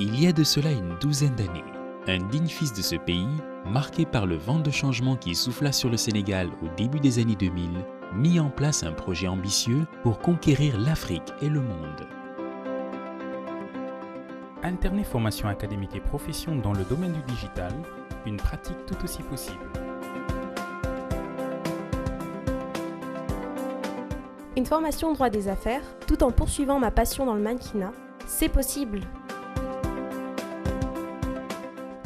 Il y a de cela une douzaine d'années, un digne fils de ce pays, marqué par le vent de changement qui souffla sur le Sénégal au début des années 2000, mit en place un projet ambitieux pour conquérir l'Afrique et le monde. Alterner formation académique et profession dans le domaine du digital, une pratique tout aussi possible. Une formation en droit des affaires, tout en poursuivant ma passion dans le mannequinat, c'est possible.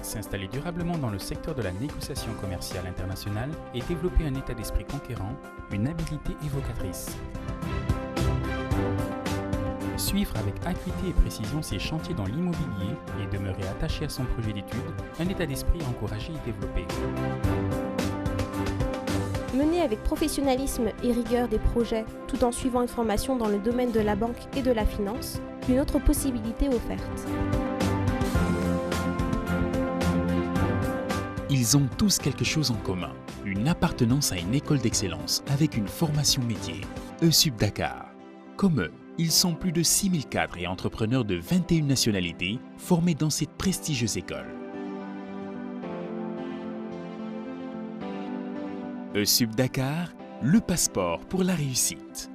S'installer durablement dans le secteur de la négociation commerciale internationale et développer un état d'esprit conquérant, une habilité évocatrice. Suivre avec acuité et précision ses chantiers dans l'immobilier et demeurer attaché à son projet d'études, un état d'esprit encouragé et développé. Mener avec professionnalisme et rigueur des projets, tout en suivant une formation dans le domaine de la banque et de la finance, une autre possibilité offerte. Ils ont tous quelque chose en commun, une appartenance à une école d'excellence avec une formation métier, ESUP Dakar. Comme eux, ils sont plus de 6000 cadres et entrepreneurs de 21 nationalités formés dans cette prestigieuse école. ESUP Dakar, le passeport pour la réussite.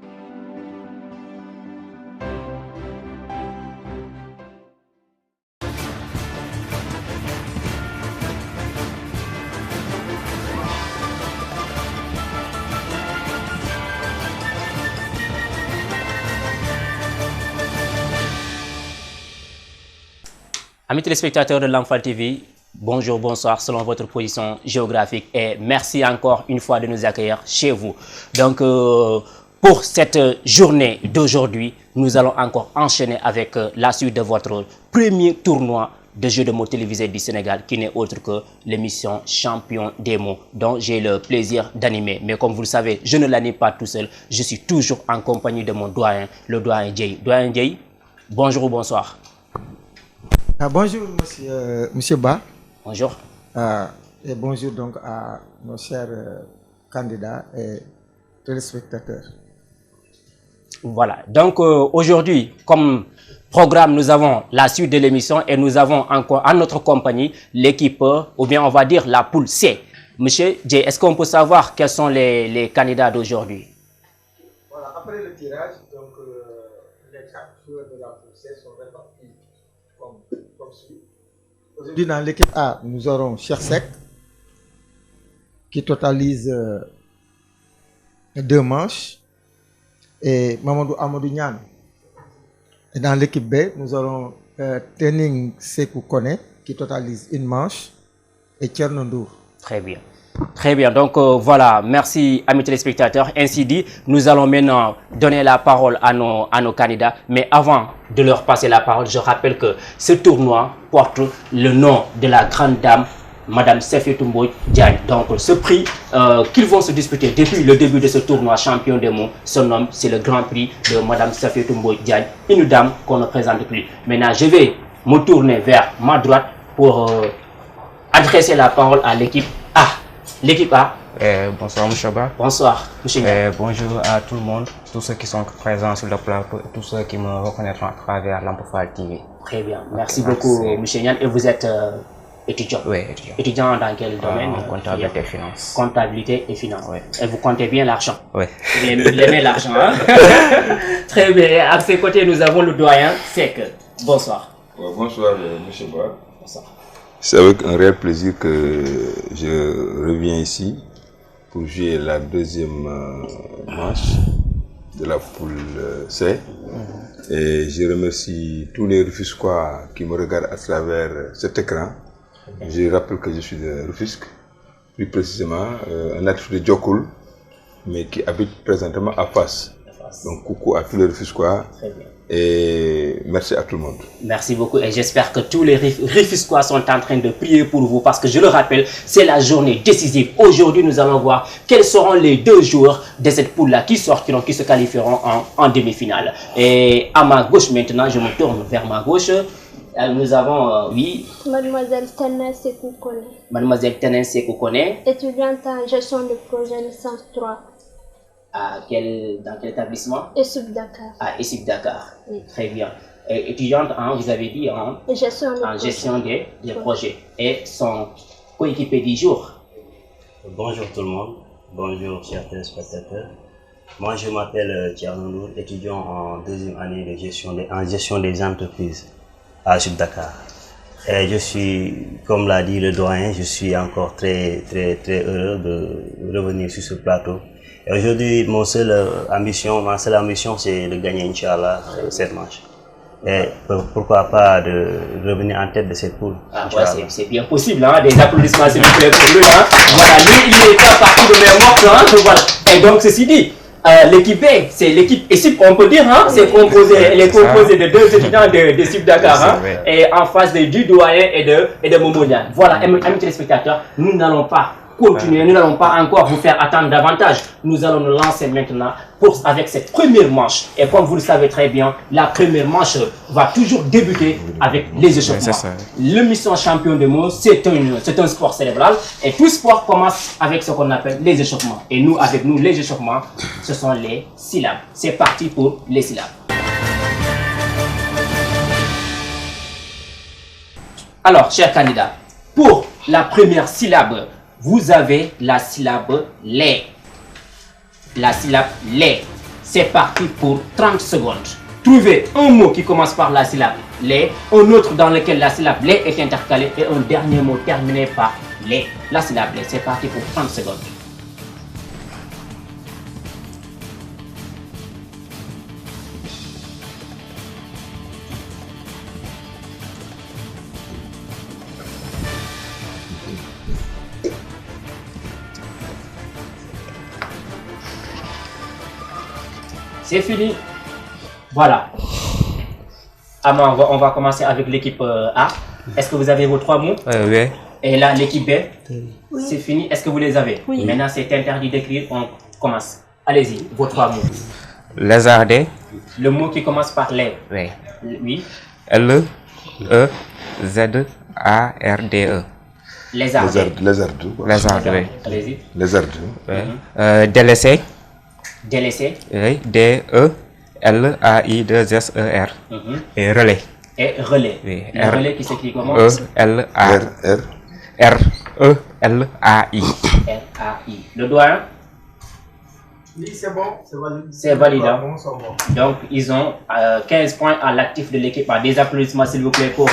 Amis téléspectateurs de Lamfal TV, bonjour, bonsoir selon votre position géographique et merci encore une fois de nous accueillir chez vous. Donc pour cette journée d'aujourd'hui, nous allons encore enchaîner avec la suite de votre premier tournoi de jeux de mots télévisés du Sénégal qui n'est autre que l'émission Champion des mots dont j'ai le plaisir d'animer. Mais comme vous le savez, je ne l'anime pas tout seul, je suis toujours en compagnie de mon doyen, le doyen Dieye. Doyen Dieye, bonjour ou bonsoir. Bonjour monsieur Ba. Bonjour. Et bonjour donc à nos chers candidats et téléspectateurs. Voilà, donc aujourd'hui, comme programme, nous avons la suite de l'émission et nous avons encore en notre compagnie l'équipe, ou bien on va dire la poule C. Monsieur Dieye, est-ce qu'on peut savoir quels sont les candidats d'aujourd'hui? Voilà, après le tirage, donc les 4 joueurs de la poule C sont répartis comme suit. Aujourd'hui, dans l'équipe A, nous aurons Cheikh Seck qui totalise 2 manches et Mamadou Amadou Niane. Et dans l'équipe B, nous aurons Tening Sekou Kone qui totalise 1 manche et Thierno Ndour. Très bien. Très bien, donc voilà, merci amis téléspectateurs. Ainsi dit, nous allons maintenant donner la parole à nos candidats. Mais avant de leur passer la parole, je rappelle que ce tournoi porte le nom de la grande dame, Madame Safiétou Mbodj Diagne. Donc ce prix qu'ils vont se disputer depuis le début de ce tournoi champion des mots, son nom c'est le grand prix de Madame Safiétou Mbodj Diagne, une dame qu'on ne présente plus. Maintenant, je vais me tourner vers ma droite pour adresser la parole à l'équipe A. L'équipe A. Bonsoir M. Ba. Bonsoir M. Bonjour à tout le monde, tous ceux qui sont présents sur le plateau, tous ceux qui me reconnaîtront à travers Lamfal TV. Très bien, merci beaucoup M. Niane. Et vous êtes étudiant? Oui, étudiant. Étudiant dans quel domaine? Comptabilité et finance. Comptabilité et finance. Oui. Et vous comptez bien l'argent? Oui. Vous aimez l'argent, hein? Très bien. À ses côtés, nous avons le doyen Seck. Bonsoir. Bonsoir M. Ba. Bonsoir. C'est avec un réel plaisir que je reviens ici pour jouer la deuxième manche de la poule C. Et je remercie tous les Rufisquois qui me regardent à travers cet écran. Je rappelle que je suis de Rufisque, plus précisément un natif de Diokoul, mais qui habite présentement à Fass. Donc coucou à tous les Rufisquois. Très bien. Et merci à tout le monde. Merci beaucoup et j'espère que tous les Rufisquois sont en train de prier pour vous parce que je le rappelle, c'est la journée décisive. Aujourd'hui, nous allons voir quels seront les 2 joueurs de cette poule-là qui sortiront, qui se qualifieront en demi-finale. Et à ma gauche maintenant, je me tourne vers ma gauche. Nous avons, oui. Mademoiselle Tenen Sekou Kone. Mademoiselle Tenen Sekou Kone. Étudiante en gestion de projet licence 3. Dans quel établissement? ESUP Dakar. À ESUP Dakar. Oui. Très bien. étudiante, hein, vous avez dit, hein, en gestion des projets. Et son coéquipier du jour. Bonjour tout le monde, bonjour chers téléspectateurs. Moi je m'appelle Thierno, étudiant en deuxième année de gestion des entreprises à USUB Dakar. Et je suis, comme l'a dit le doyen, je suis encore très heureux de revenir sur ce plateau. Et aujourd'hui, ma seule ambition, c'est de gagner, Inch'Allah, cette manche. Et pourquoi pas de revenir en tête de cette poule. Ah ouais, c'est bien possible, hein? Des applaudissements s'il vous plaît pour lui. Hein? Voilà, lui il est à partir de mes morts, hein? Voilà. Et donc ceci dit, l'équipe B, c'est l'équipe ESUP, on peut dire, hein? C'est composé, elle est composée de deux étudiants de ESUP Dakar, hein? Et en face du doyen et de Momodian. Voilà, amis téléspectateurs, nous n'allons pas continuer, nous n'allons pas encore vous faire attendre davantage. Nous allons nous lancer maintenant avec cette première manche. Et comme vous le savez très bien, la première manche va toujours débuter avec les échauffements. Le mission champion du monde, c'est un sport cérébral. Et tout sport commence avec ce qu'on appelle les échauffements. Et nous, avec nous, les échauffements, ce sont les syllabes. C'est parti pour les syllabes. Alors, chers candidats, pour la première syllabe, vous avez la syllabe les. La syllabe les. C'est parti pour 30 secondes. Trouvez un mot qui commence par la syllabe les, un autre dans lequel la syllabe les est intercalée et un dernier mot terminé par les. La syllabe les. C'est parti pour 30 secondes. C'est fini. Voilà. Ama, on va commencer avec l'équipe A. Est-ce que vous avez vos 3 mots? Oui. Et là, l'équipe B? Oui. C'est fini. Est-ce que vous les avez? Oui. Maintenant, c'est interdit d'écrire. On commence. Allez-y, vos 3 mots. Lézardé. Le mot qui commence par les. Oui. Oui. L-E-Z-A-R-D-E. Lézardé. Lézardeux. Lézardé, oui. Allez-y. Lézardeux. Délaissé. Délaissé. Oui. D-E-L-A-I-2-S-E-R. Et relais. Et relais. Oui. Le relais qui s'écrit comment? E-L-A. R-E-L-A-I. R-A-I. Le doyen? Oui, c'est bon, c'est valide. C'est valide. Bon, c'est bon. Donc, ils ont 15 points à l'actif de l'équipe A. Des applaudissements, s'il vous plaît, pour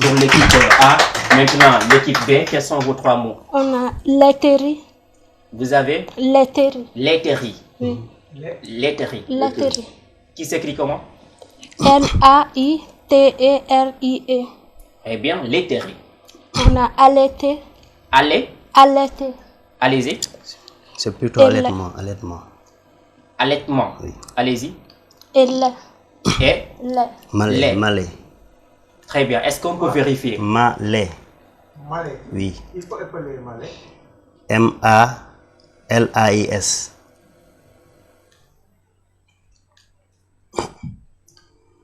l'équipe A. Maintenant, l'équipe B, quels sont vos 3 mots? On a laiterie. Vous avez? Laiterie. Laiterie. Oui. Laiterie. Laiterie. Qui s'écrit comment? L-A-I-T-E-R-I-E. Eh bien, laiterie. On a allaité. Allez, Allaité. allez-y. C'est plutôt Et allaitement. Allaitement. Oui. Allez-y. Et lait. Et Lait. Lait. Malais. très bien. Est-ce qu'on peut vérifier? Malais. Malais. Oui. Il faut appeler Malais. M-A-L-A-I-S.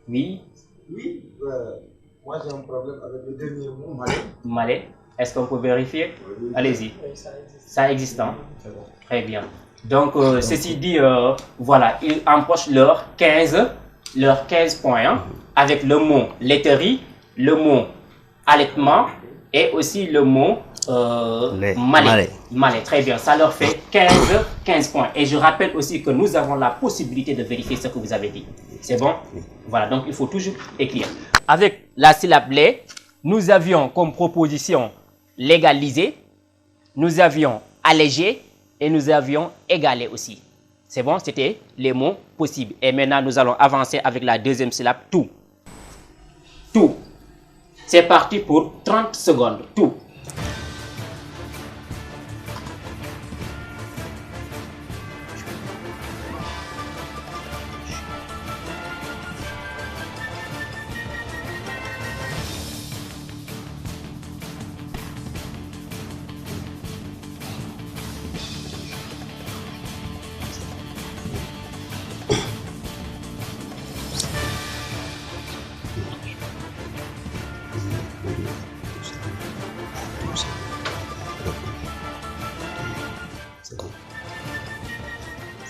Oui. Oui, moi j'ai un problème avec le dernier mot, Malais. Malais. Est-ce qu'on peut vérifier? Allez-y. Ça existe, hein? Très bien. Donc, ceci dit, voilà, ils empochent leurs 15 points hein, avec le mot laiterie, le mot allaitement et aussi le mot malais. Malais, très bien. Ça leur fait 15 points. Et je rappelle aussi que nous avons la possibilité de vérifier ce que vous avez dit. C'est bon? Voilà, donc il faut toujours écrire. Avec la syllabe lait, nous avions comme proposition légaliser, nous avions allégé et nous avions égalé aussi. C'est bon? C'était les mots possibles. Et maintenant, nous allons avancer avec la deuxième syllabe, tout. Tout. C'est parti pour 30 secondes. Tout.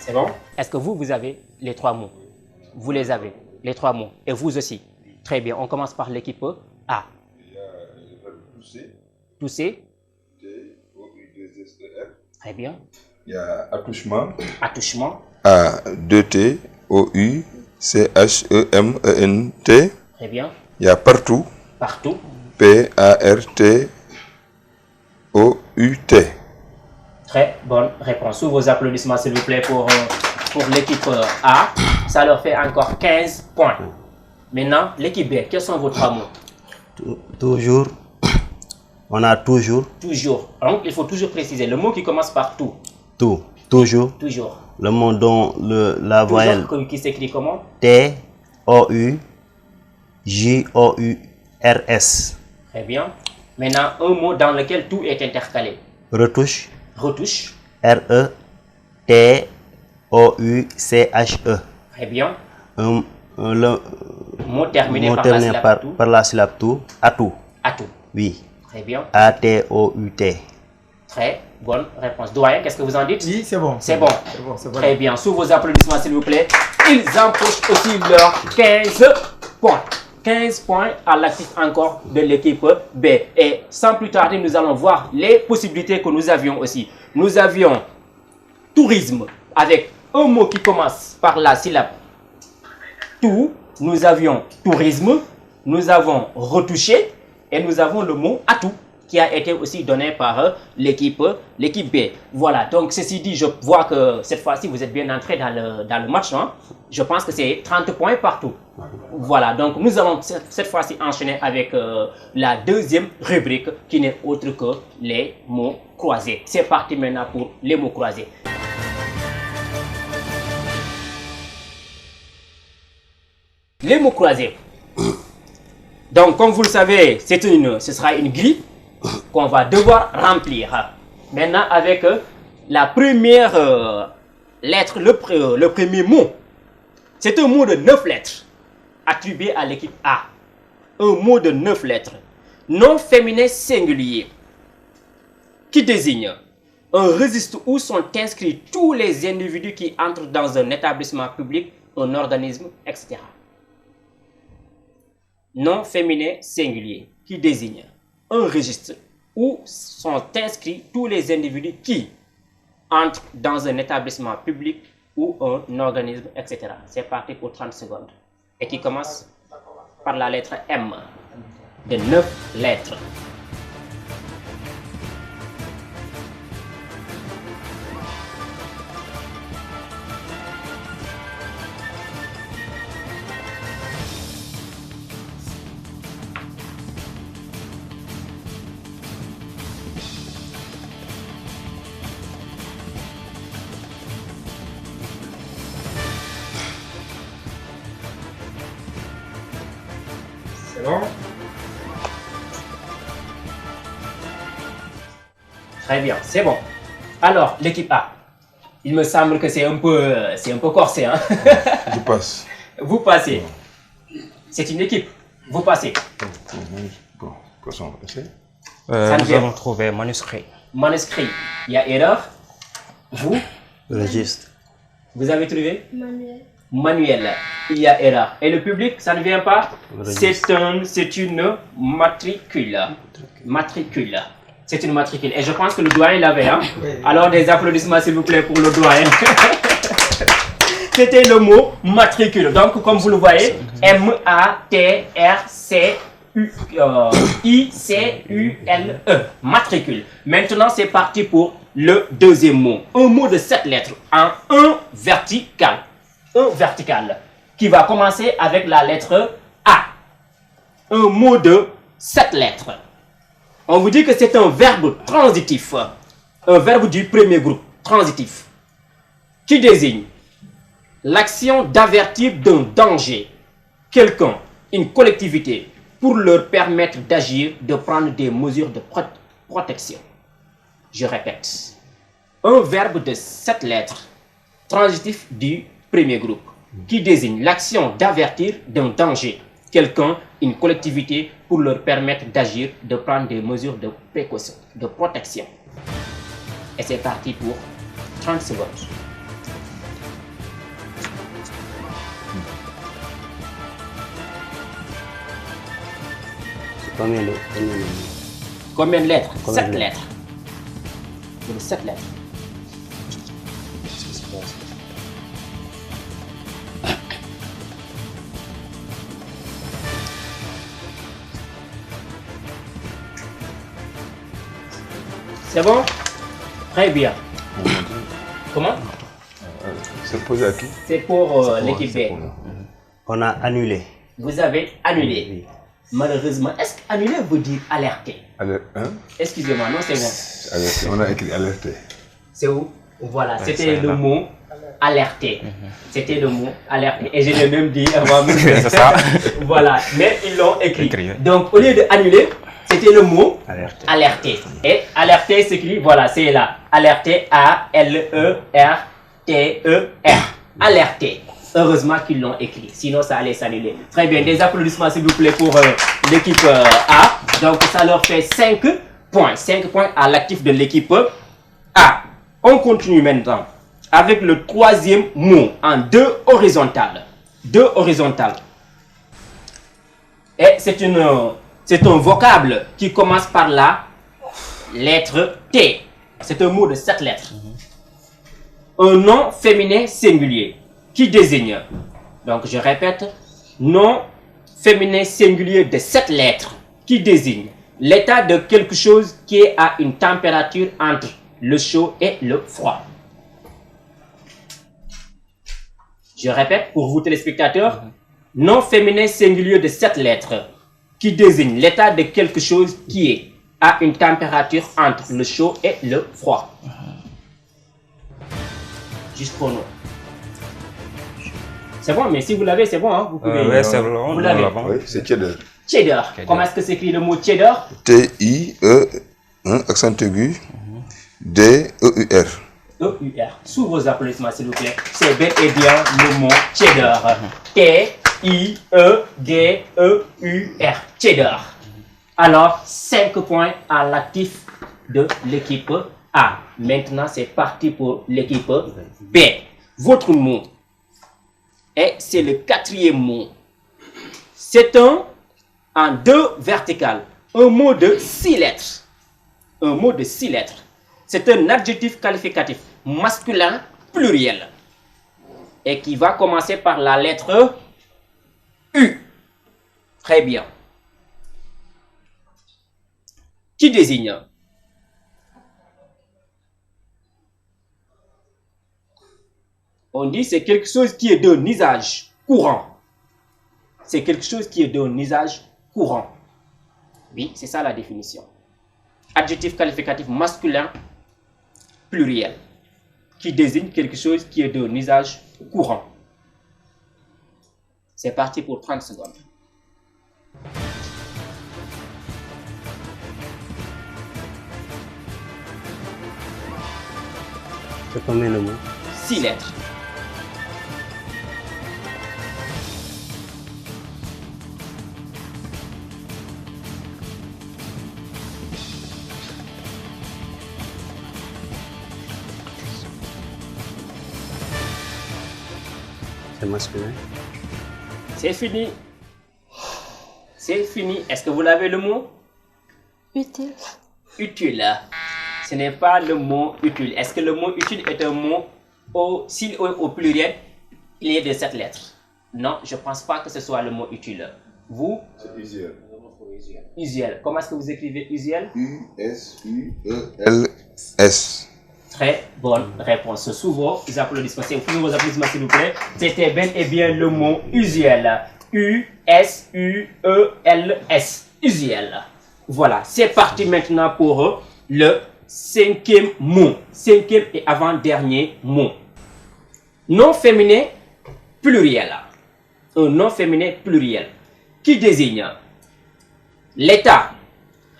C'est bon? Est-ce que vous avez les 3 mots? Vous les avez, les 3 mots. Et vous aussi? Très bien, on commence par l'équipe A. Il y a le verbe tousser. Tousser. T-O-U-2-S-E-R. Très bien. Il y a attouchement. Attouchement. A-2-T-O-U-C-H-E-M-E-N-T. Très bien. Il y a partout. Partout. P-A-R-T-O-U-T. Très bonne réponse. Sous vos applaudissements, s'il vous plaît, pour l'équipe A. Ça leur fait encore 15 points. Maintenant, l'équipe B, quels sont vos 3 mots? Toujours. On a toujours. Toujours. Donc, il faut toujours préciser le mot qui commence par tout. Tout. Toujours. Toujours. Le mot dont la voyelle Qui s'écrit comment? T-O-U-J-O-U-R-S. Très bien. Maintenant, un mot dans lequel tout est intercalé. Retouche. Retouche. R-E-T-O-U-C-H-E. Très bien. Le mot terminé par la syllabe tout. Atout. Atout. Oui. Très bien. A-T-O-U-T. Très bonne réponse. Doyen, qu'est-ce que vous en dites? Oui, c'est bon. C'est bon. Très bien. Sous vos applaudissements, s'il vous plaît. Ils empochent aussi leurs 15 points. 15 points à l'actif encore de l'équipe B. Et sans plus tarder, nous allons voir les possibilités que nous avions aussi. Nous avions tourisme avec un mot qui commence par la syllabe tout. Nous avions tourisme, nous avons retouché et nous avons le mot atout qui a été aussi donné par l'équipe B. Voilà, donc ceci dit, je vois que cette fois-ci vous êtes bien entré dans le match. Hein? Je pense que c'est 30 points partout. Voilà, donc nous allons cette fois-ci enchaîner avec la deuxième rubrique qui n'est autre que les mots croisés. C'est parti maintenant pour les mots croisés. Les mots croisés. Donc, comme vous le savez, ce sera une grille qu'on va devoir remplir. Maintenant, avec la première lettre, le premier mot. C'est un mot de 9 lettres attribué à l'équipe A. Un mot de 9 lettres. Nom féminin singulier qui désigne un registre où sont inscrits tous les individus qui entrent dans un établissement public, un organisme, etc. Nom féminin singulier qui désigne un registre où sont inscrits tous les individus qui entrent dans un établissement public ou un organisme, etc. C'est parti pour 30 secondes. Et qui commence par la lettre M de 9 lettres. C'est bon? Très bien, c'est bon. Alors, l'équipe A. Il me semble que c'est un peu corsé. Hein? Je passe. Vous passez. C'est une équipe. Vous passez. Bon, passons. Nous avons trouvé manuscrit. Manuscrit. Il y a erreur. Vous? Registre. Vous avez trouvé? Manuel. Manuel. Il y a erreur. Et le public, ça ne vient pas? C'est une matricule. Matricule. C'est une matricule. Et je pense que le doyen l'avait. Hein? Oui. Alors des applaudissements s'il vous plaît pour le doyen. C'était le mot matricule. Donc comme vous le voyez, M-A-T-R-C-I-C-U-L-E. Matricule. Maintenant c'est parti pour le deuxième mot. Un mot de 7 lettres en un vertical. Un vertical qui va commencer avec la lettre A. Un mot de 7 lettres. On vous dit que c'est un verbe transitif. Un verbe du premier groupe, transitif. Qui désigne l'action d'avertir d'un danger quelqu'un, une collectivité, pour leur permettre d'agir, de prendre des mesures de protection. Je répète. Un verbe de 7 lettres, transitif du premier groupe, qui désigne l'action d'avertir d'un danger quelqu'un, une collectivité, pour leur permettre d'agir, de prendre des mesures de précaution, de protection. Et c'est parti pour 30 secondes. Combien de Combien de lettres? Combien 7 de lettres. Il y a 7 lettres. C'est bon? Très bien. Comment? C'est posé à qui? C'est pour l'équipe B. On a annulé. Vous avez annulé. Oui. Malheureusement, est-ce qu'annuler veut dire alerter? Hein? Excusez-moi, non, c'est bon. Alerté. On a écrit alerté. C'est où? Voilà, c'était le mot alerter. C'était le mot alerter. Et je l'ai même dit avant. C'est ça. Voilà, mais ils l'ont écrit. Écrit. Donc, au lieu de annuler, c'était le mot Alerter. alerter. Et alerter s'écrit, voilà, c'est là. Alerter, A-L-E-R-T-E-R. Alerter. Heureusement qu'ils l'ont écrit, sinon ça allait s'annuler. Très bien, des applaudissements s'il vous plaît pour l'équipe A. Donc ça leur fait 5 points. 5 points à l'actif de l'équipe A. On continue maintenant avec le troisième mot en 2 horizontales. 2 horizontales. Et c'est un vocable qui commence par la lettre T. C'est un mot de 7 lettres. Un nom féminin singulier qui désigne, donc je répète, nom féminin singulier de 7 lettres qui désigne l'état de quelque chose qui est à une température entre le chaud et le froid. Je répète pour vous téléspectateurs, nom féminin singulier de 7 lettres qui désigne l'état de quelque chose qui est à une température entre le chaud et le froid. Jusqu'au nom. C'est bon, mais si vous l'avez, c'est bon, hein? Vous pouvez. Oui, c'est bon. Vous l'avez. Oui, c'est cheddar. Cheddar. Comment est-ce que s'écrit le mot cheddar? T-I-E, accent aigu, D-E-U-R. E-U-R. Sous vos applaudissements, s'il vous plaît. C'est bel et bien le mot cheddar. T-I-E-D-E-U-R. Cheddar. Alors, 5 points à l'actif de l'équipe A. Maintenant, c'est parti pour l'équipe B. Votre mot. Et c'est le 4e mot. C'est en 2 verticales. Un mot de 6 lettres. Un mot de 6 lettres. C'est un adjectif qualificatif masculin pluriel. Et qui va commencer par la lettre U. Très bien. Qui désigne? On dit c'est quelque chose qui est d'un usage courant. C'est quelque chose qui est d'un usage courant. Oui, c'est ça la définition. Adjectif qualificatif masculin pluriel qui désigne quelque chose qui est d'un usage courant. C'est parti pour 30 secondes. C'est combien de mots? 6 lettres. C'est masculin. C'est fini. C'est fini. Est-ce que vous l'avez le mot? Utile. Utile. Ce n'est pas le mot utile. Est-ce que le mot utile est un mot au pluriel? Il est de 7 lettres. Non, je ne pense pas que ce soit le mot utile. Vous? C'est usuel. Usuel. Comment est-ce que vous écrivez usuel? U-S-U-E-L-S. Très bonne réponse. Sous vos applaudissements, vos applaudissements s'il vous plaît. C'était bel et bien le mot usuel. U-S-U-E-L-S. Usuel. Voilà, c'est parti maintenant pour le 5e mot. 5e et avant-dernier mot. Nom féminin pluriel. Un nom féminin pluriel qui désigne l'état,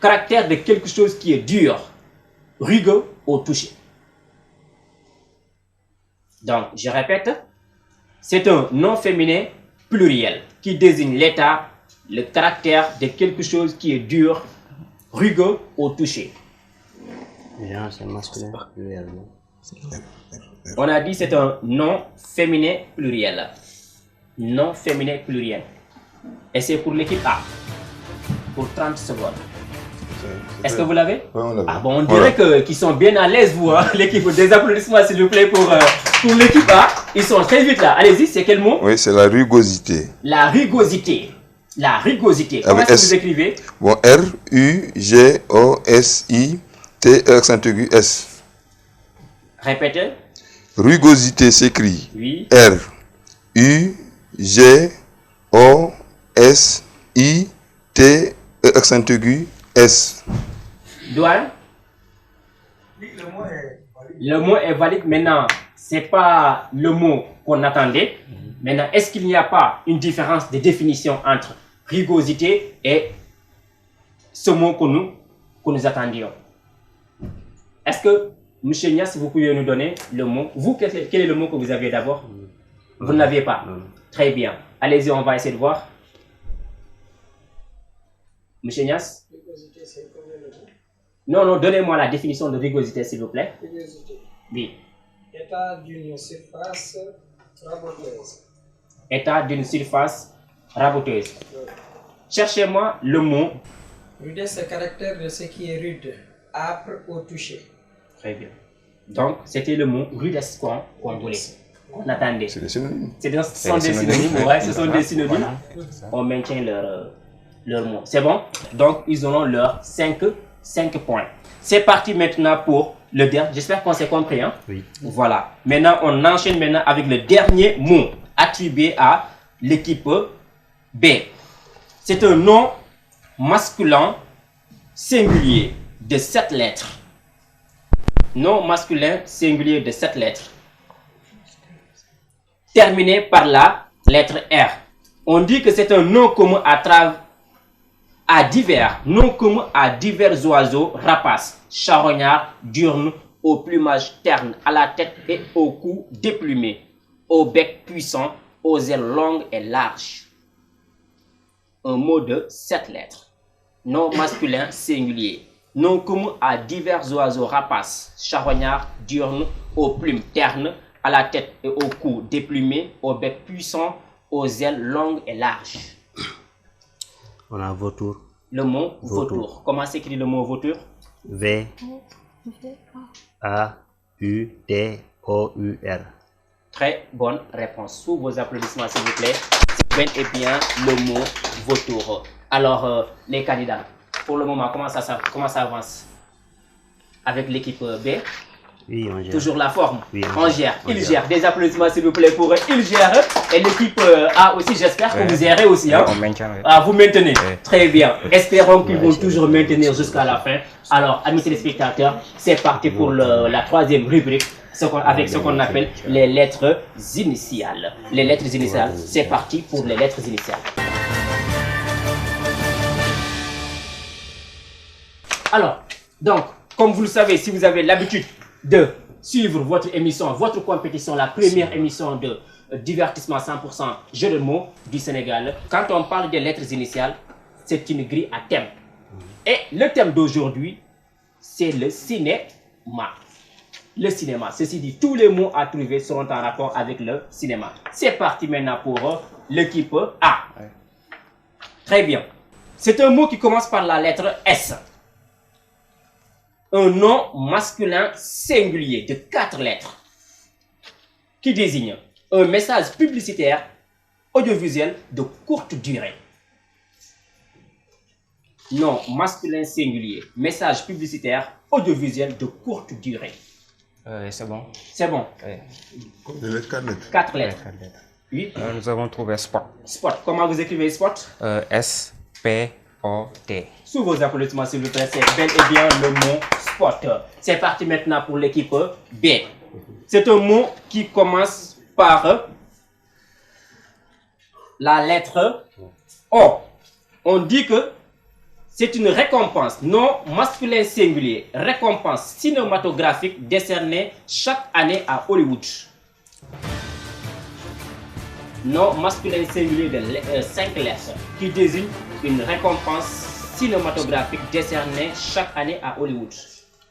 caractère de quelque chose qui est dur, rugueux au toucher. Donc, je répète, c'est un nom féminin pluriel qui désigne l'état, le caractère de quelque chose qui est dur, rugueux au toucher. Bien, c'est masculin pluriel. On a dit c'est un nom féminin pluriel. Nom féminin pluriel. Et c'est pour l'équipe A. pour 30 secondes. Est-ce que vous l'avez? Oui, on l'avait. Ah bon, on dirait qu'ils sont bien à l'aise, vous, hein, l'équipe. Des applaudissements, s'il vous plaît, pour l'équipe A. Ils sont très vite là. Allez-y, c'est quel mot? Oui, c'est la rugosité. La rugosité. La rugosité. Comment est-ce que vous écrivez? Bon, R-U-G-O-S-I-T, accent aigu, S. Répétez. Rugosité s'écrit Oui. R-U-G-O-S-I-T, accent aigu, S. Douane? Le mot est valide. Maintenant, ce n'est pas le mot qu'on attendait. Maintenant, est-ce qu'il n'y a pas une différence de définition entre rugosité et ce mot que nous attendions? Est-ce que, M. Nias, vous pouvez nous donner le mot? Vous, quel est le mot que vous aviez d'abord? Vous ne l'aviez pas? Très bien. Allez-y, on va essayer de voir. M. Nias? Rugosité, c'est combien le mot? Non, donnez-moi la définition de rugosité, s'il vous plaît. Rugosité. Oui. État d'une surface raboteuse. État d'une surface raboteuse. Cherchez-moi le mot. Rudesse, c'est le caractère de ce qui est rude, âpre au toucher. Très bien. Donc, c'était le mot rudesse qu'on voulait, qu'on attendait. C'est des synonymes. Ce sont des synonymes, ouais, ce sont des synonymes. On maintient leur mot. C'est bon? Donc, ils auront leurs 5 points. C'est parti maintenant pour le dernier. J'espère qu'on s'est compris. Hein? Oui. Voilà. Maintenant, on enchaîne maintenant avec le dernier mot attribué à l'équipe B. C'est un nom masculin singulier de 7 lettres. Nom masculin singulier de 7 lettres. Terminé par la lettre R. On dit que c'est un nom commun à divers oiseaux rapaces, charognards, diurnes, au plumage terne, à la tête et au cou déplumé, au bec puissant, aux ailes longues et larges. Un mot de 7 lettres. Nom masculin singulier. Nom commun à divers oiseaux rapaces, charognards, diurnes, aux plumes ternes, à la tête et au cou déplumé, au bec puissant, aux ailes longues et larges. On a vautour. Le mot vautour. Comment s'écrit le mot vautour? V-A-U-T-O-U-R. Très bonne réponse. Sous vos applaudissements, s'il vous plaît. C'est bel et bien le mot vautour. Alors, les candidats, pour le moment, comment ça avance avec l'équipe B? Oui, on gère. Toujours la forme. Oui, on gère. Il gère. Des applaudissements, s'il vous plaît, pour il gère. Et l'équipe A aussi, j'espère que vous gérez aussi. Hein? On maintient. Ah, vous maintenez. Très bien. Espérons qu'ils vont toujours maintenir jusqu'à la fin. Alors, amis téléspectateurs, c'est parti pour la troisième rubrique. Avec ce qu'on appelle les lettres initiales. Les lettres initiales, c'est parti pour les lettres initiales. Alors, donc, comme vous le savez, si vous avez l'habitude de suivre votre émission, votre compétition, la première émission de divertissement 100% jeu de mots du Sénégal, quand on parle des lettres initiales, c'est une grille à thème. Et le thème d'aujourd'hui, c'est le cinéma. Le cinéma. Ceci dit, tous les mots à trouver seront en rapport avec le cinéma. C'est parti maintenant pour l'équipe A. Très bien. C'est un mot qui commence par la lettre S. Un nom masculin singulier de 4 lettres qui désigne un message publicitaire audiovisuel de courte durée. Nom masculin singulier, message publicitaire audiovisuel de courte durée. C'est bon. C'est bon. Les 4 lettres. 4 lettres. Oui. Nous avons trouvé sport. Sport. Comment vous écrivez sport? S-P-O-T. Sous vos applaudissements, s'il vous plaît, c'est bel et bien le mot sport. C'est parti maintenant pour l'équipe B. C'est un mot qui commence par la lettre O. On dit que c'est une récompense, nom masculin singulier, récompense cinématographique décernée chaque année à Hollywood. Nom masculin singulier de 5 lettres qui désigne une récompense cinématographique décernée chaque année à Hollywood.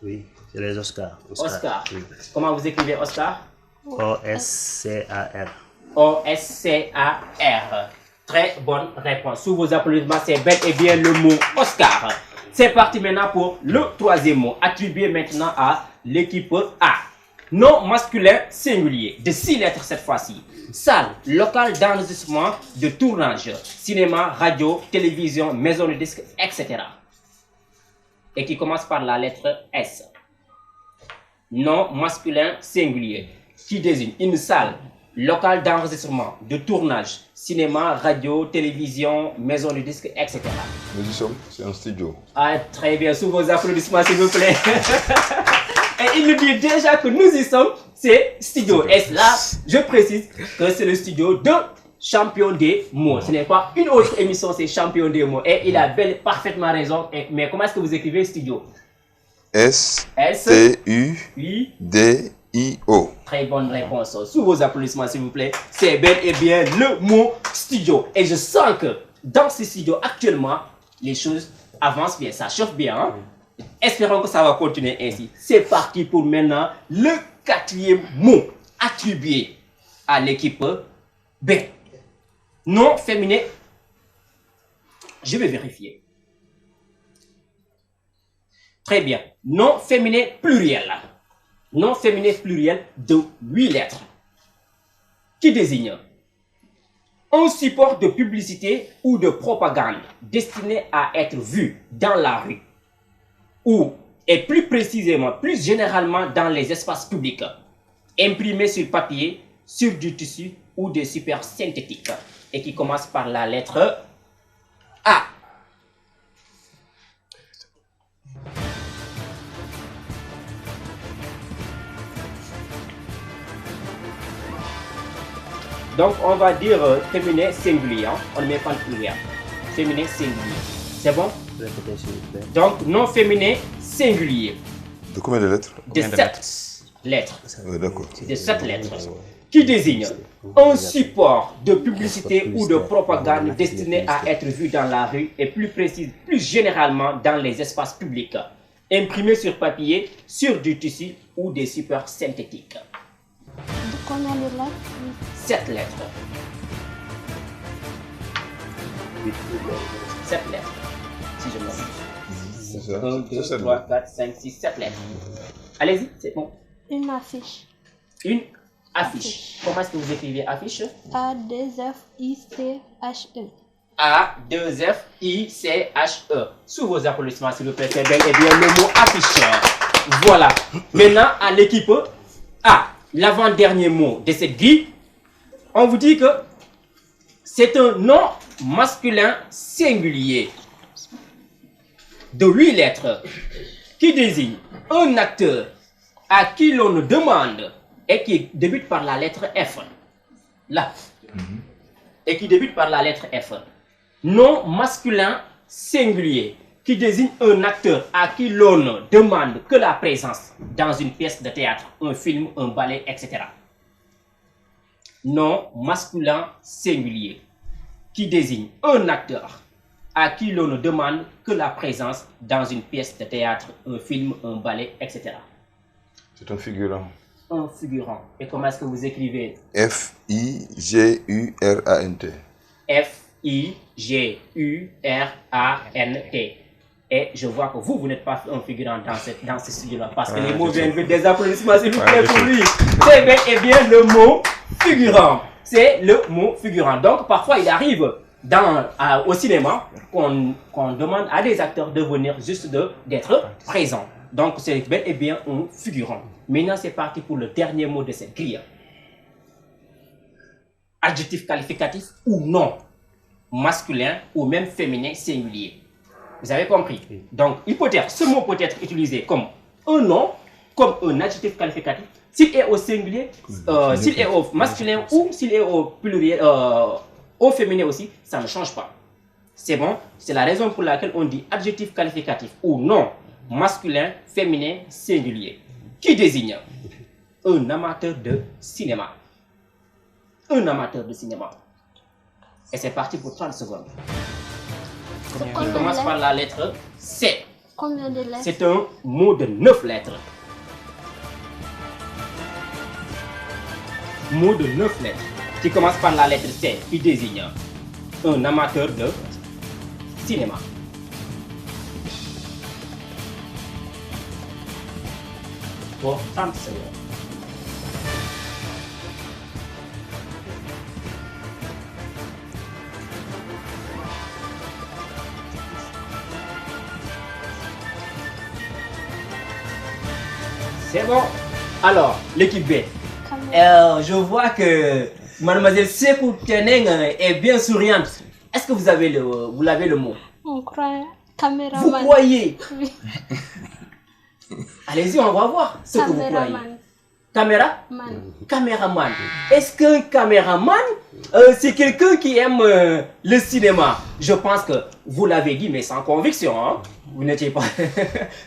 Oui, c'est les Oscars. Oscar. Oui. Comment vous écrivez Oscar? O-S-C-A-R. O-S-C-A-R. Très bonne réponse. Sous vos applaudissements, c'est bel et bien le mot Oscar. C'est parti maintenant pour le troisième mot, attribué maintenant à l'équipe A. Nom masculin singulier, de 6 lettres cette fois-ci. Salle, local d'enregistrement, de tournage, cinéma, radio, télévision, maison de disque, etc. Et qui commence par la lettre S. Nom masculin singulier, qui désigne une salle, local d'enregistrement, de tournage, cinéma, radio, télévision, maison de disque, etc. Nous y sommes, c'est un studio. Ah, très bien, sous vos applaudissements s'il vous plaît. Et il nous dit déjà que nous y sommes, c'est studio. Et là, je précise que c'est le studio de Champion des mots. Ce n'est pas une autre émission, c'est Champion des mots. Et il a parfaitement raison. Mais comment est-ce que vous écrivez studio? S-T-U-D-I-O. Très bonne réponse. Sous vos applaudissements, s'il vous plaît. C'est bel et bien le mot studio. Et je sens que dans ce studio, actuellement, les choses avancent bien. Ça chauffe bien. Hein? Espérons que ça va continuer ainsi. C'est parti pour maintenant le quatrième mot attribué à l'équipe B. Nom féminin. Je vais vérifier. Très bien. Nom féminin pluriel. Nom féminin pluriel de 8 lettres. Qui désigne un support de publicité ou de propagande destiné à être vu dans la rue ou, et plus précisément, plus généralement dans les espaces publics, imprimé sur papier, sur du tissu ou des supports synthétiques, et qui commence par la lettre A. Donc, on va dire féminin singulier, hein? On ne met pas le pluriel. Féminin singulier. C'est bon? Répétez s'il vous plaît. Donc, nom féminin singulier. De combien de lettres? De 7 lettres. D'accord. De 7 lettres. Qui désigne un support de publicité ou de propagande destiné à être vu dans la rue et plus généralement dans les espaces publics, imprimé sur papier, sur du tissu ou des supports synthétiques. De combien de lettres? 7 lettres. 7 lettres. Si je me trompe. 1, 2, 3, 4, 5, 6, 7 lettres. Allez-y, c'est bon. Une affiche. Une affiche. Comment est-ce que vous écrivez affiche? A-2-F-I-C-H-E. A-2-F-I-C-H-E. Sous vos applaudissements, s'il vous plaît, c'est bel et bien le mot affiche. Voilà. Maintenant, à l'équipe A, l'avant-dernier mot de cette grille, on vous dit que c'est un nom masculin singulier de 8 lettres qui désigne un acteur à qui l'on demande et qui débute par la lettre F. Là. Et qui débute par la lettre F. Nom masculin singulier qui désigne un acteur à qui l'on demande que la présence dans une pièce de théâtre, un film, un ballet, etc. Nom masculin singulier qui désigne un acteur à qui l'on demande que la présence dans une pièce de théâtre, un film, un ballet, etc. C'est un figurant. Un figurant. Et comment est-ce que vous écrivez? F-I-G-U-R-A-N-T. F-I-G-U-R-A-N-T. Et je vois que vous n'êtes pas un figurant dans ce studio-là, parce que les mots viennent des applaudissements, s'il vous plaît, pour lui. C'est bien et bien le mot figurant. C'est le mot figurant. Donc, parfois, il arrive au cinéma qu'on demande à des acteurs de venir juste d'être présents. Donc, c'est bel et bien un figurant. Maintenant, c'est parti pour le dernier mot de cette grille. Adjectif qualificatif ou non, masculin ou même féminin singulier. Vous avez compris? Donc, ce mot peut être utilisé comme un nom, comme un adjectif qualificatif, s'il est au singulier, s'il est au masculin ou s'il est au pluriel, au féminin aussi, ça ne change pas. C'est bon? C'est la raison pour laquelle on dit adjectif qualificatif ou non, masculin, féminin, singulier, qui désigne un amateur de cinéma. Un amateur de cinéma. Et c'est parti pour 30 secondes. On commence par la lettre C. Combien de lettres? C'est un mot de 9 lettres. Mot de 9 lettres qui commence par la lettre C, qui désigne un amateur de cinéma. Pour 30 secondes. C'est bon. Alors, l'équipe B. Je vois que Mademoiselle Sekou Teneng est bien souriante. Est-ce que vous l'avez le mot? On croit caméraman. Vous croyez? Oui. Allez-y, on va voir ce que vous croyez. Caméraman. Caméraman. Est-ce qu'un caméraman, c'est quelqu'un qui aime le cinéma? Je pense que vous l'avez dit, mais sans conviction. Hein? Vous n'étiez pas...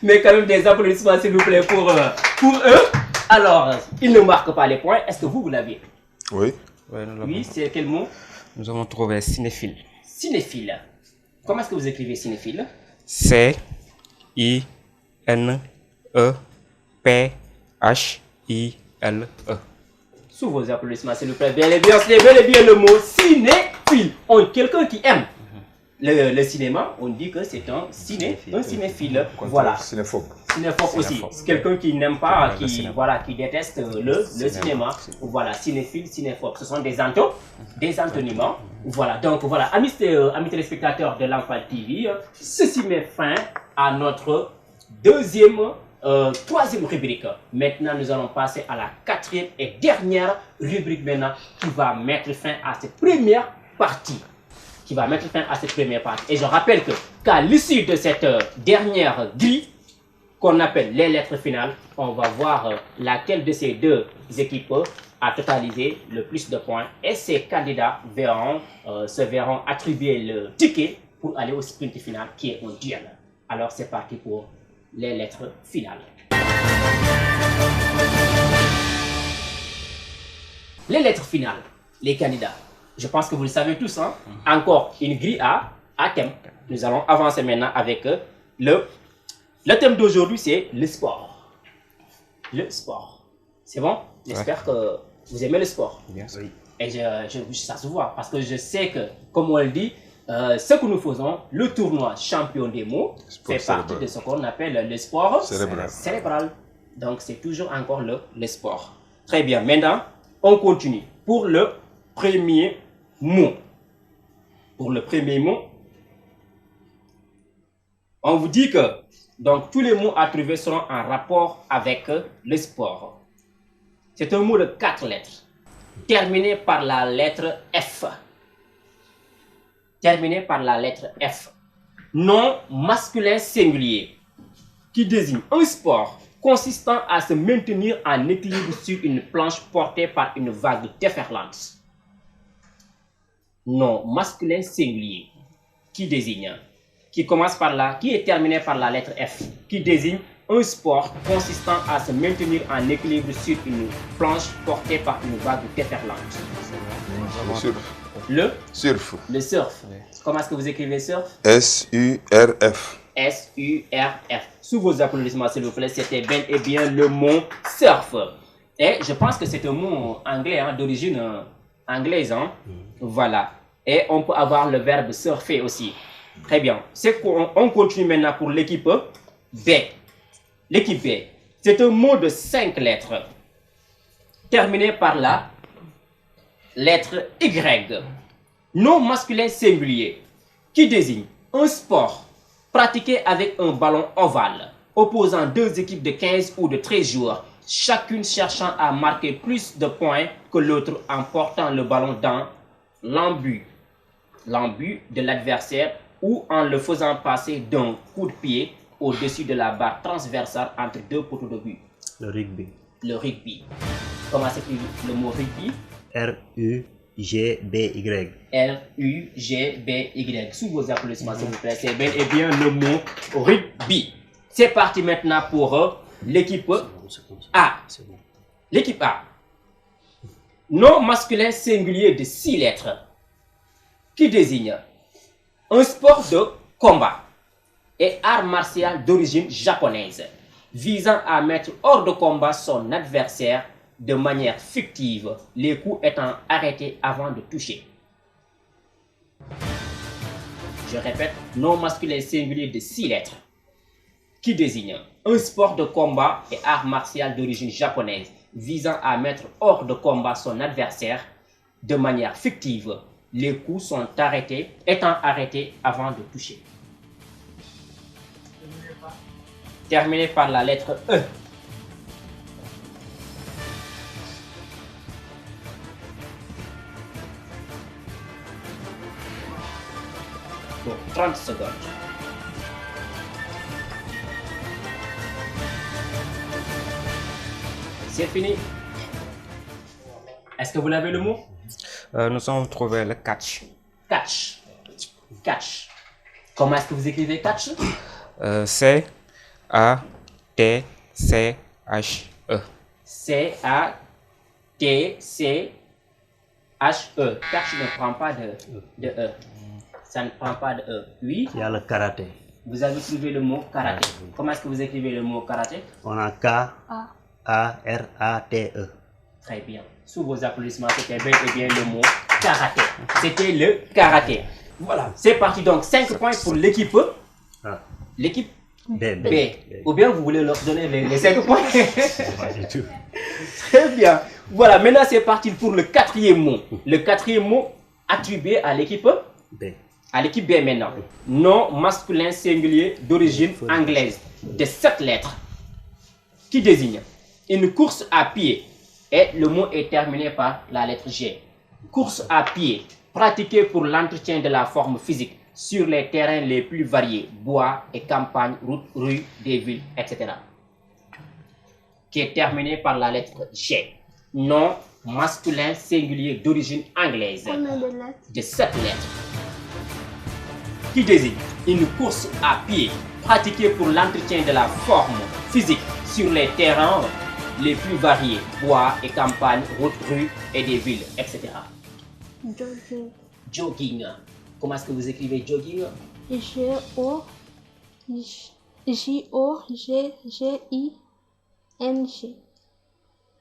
mais quand même des applaudissements, s'il vous plaît, pour eux. Alors, ils ne marquent pas les points. Est-ce que vous l'avez? Oui. Oui, c'est quel mot? Nous avons trouvé cinéphile. Cinéphile. Comment est-ce que vous écrivez cinéphile? C-I-N-E-P-H-I-L-E. Sous vos applaudissements, s'il vous plaît. Bel et bien le mot cinéphile. Quelqu'un qui aime le cinéma, on dit que c'est un cinéphile. Voilà. Cinéphobe. Cinéphobe aussi. C'est quelqu'un qui n'aime pas, qui déteste le cinéma. Voilà, cinéphile, cinéphobe. Ce sont des antonymes. Voilà, donc voilà, amis téléspectateurs de l'Enfant TV, ceci met fin à notre troisième rubrique. Maintenant, nous allons passer à la quatrième et dernière rubrique maintenant qui va mettre fin à cette première partie. Et je rappelle qu'à l'issue de cette dernière grille, qu'on appelle les lettres finales, on va voir laquelle de ces deux équipes a totalisé le plus de points. Et ces candidats se verront attribuer le ticket pour aller au sprint final qui est un duel. Alors c'est parti pour les lettres finales. Les lettres finales, les candidats. Je pense que vous le savez tous, hein? Encore une grille à thème. Nous allons avancer maintenant avec le thème d'aujourd'hui, c'est le sport. Le sport. C'est bon? J'espère que vous aimez le sport. Bien sûr. Et ça se voit, parce que je sais que, comme on le dit, ce que nous faisons, le tournoi champion des mots, fait partie de ce qu'on appelle le sport cérébral. Donc c'est toujours encore le sport. Très bien, maintenant, on continue. Pour le premier mot. On vous dit que donc, tous les mots à trouver seront en rapport avec le sport. C'est un mot de 4 lettres, terminé par la lettre F. Nom masculin singulier, qui désigne un sport consistant à se maintenir en équilibre sur une planche portée par une vague déferlante. Nom masculin singulier, qui commence par là, qui est terminé par la lettre F, qui désigne un sport consistant à se maintenir en équilibre sur une planche portée par une vague déferlante. Le surf. Le surf. Comment est-ce que vous écrivez surf? S-U-R-F. S-U-R-F. Sous vos applaudissements, s'il vous plaît, c'était bel et bien le mot surf. Et je pense que c'est un mot anglais, hein, d'origine anglaise. Hein? Voilà. Et on peut avoir le verbe surfer aussi. Très bien. On continue maintenant pour l'équipe B. L'équipe B, c'est un mot de 5 lettres, terminé par la lettre Y. Nom masculin singulier, qui désigne un sport pratiqué avec un ballon ovale, opposant deux équipes de 15 ou de 13 joueurs, chacune cherchant à marquer plus de points que l'autre en portant le ballon dans l'embut de l'adversaire ou en le faisant passer d'un coup de pied au-dessus de la barre transversale entre deux poteaux de but. Le rugby. Le rugby. Comment s'écrit le mot rugby? R-U-G-B-Y. R-U-G-B-Y. Sous vos applaudissements, s'il vous plaît, c'est bel et bien le mot rugby. C'est parti maintenant pour l'équipe A. L'équipe A. Nom masculin singulier de 6 lettres, qui désigne un sport de combat et art martial d'origine japonaise, visant à mettre hors de combat son adversaire de manière fictive, les coups étant arrêtés avant de toucher. Je répète, nom masculin singulier de 6 lettres, qui désigne un sport de combat et art martial d'origine japonaise visant à mettre hors de combat son adversaire de manière fictive. Les coups sont étant arrêtés avant de toucher. Terminé par la lettre E. Pour 30 secondes. C'est fini. Est-ce que vous l'avez le mot? Nous avons trouvé le catch. Catch. Catch. Comment est-ce que vous écrivez catch? C-A-T-C-H-E. C-A-T-C-H-E. Catch ne prend pas de E. Ça ne prend pas de E. Oui. Il y a le karaté. Vous avez trouvé le mot karaté. Comment est-ce que vous écrivez le mot karaté? On a K-A-R-A-T-E. Très bien. Sous vos applaudissements, c'était bel et bien le mot karaté. C'était le karaté. Voilà. C'est parti donc. 5 points pour l'équipe. L'équipe B. Ou bien vous voulez leur donner les 5 points? Pas du tout. Très bien. Voilà. Maintenant, c'est parti pour le 4e mot. Le 4e mot attribué à l'équipe B. À l'équipe B maintenant. Nom masculin singulier d'origine anglaise de 7 lettres qui désigne une course à pied. Et le mot est terminé par la lettre G. Course à pied, pratiquée pour l'entretien de la forme physique sur les terrains les plus variés, bois et campagnes, routes, rues, des villes, etc. Qui est terminé par la lettre G. Nom masculin singulier d'origine anglaise de 7 lettres. Qui désigne une course à pied, pratiquée pour l'entretien de la forme physique sur les terrains les plus variés, bois et campagnes, routes, rues et des villes, etc. Jogging. Jogging. Comment est-ce que vous écrivez jogging? J-O-G-G-I-N-G.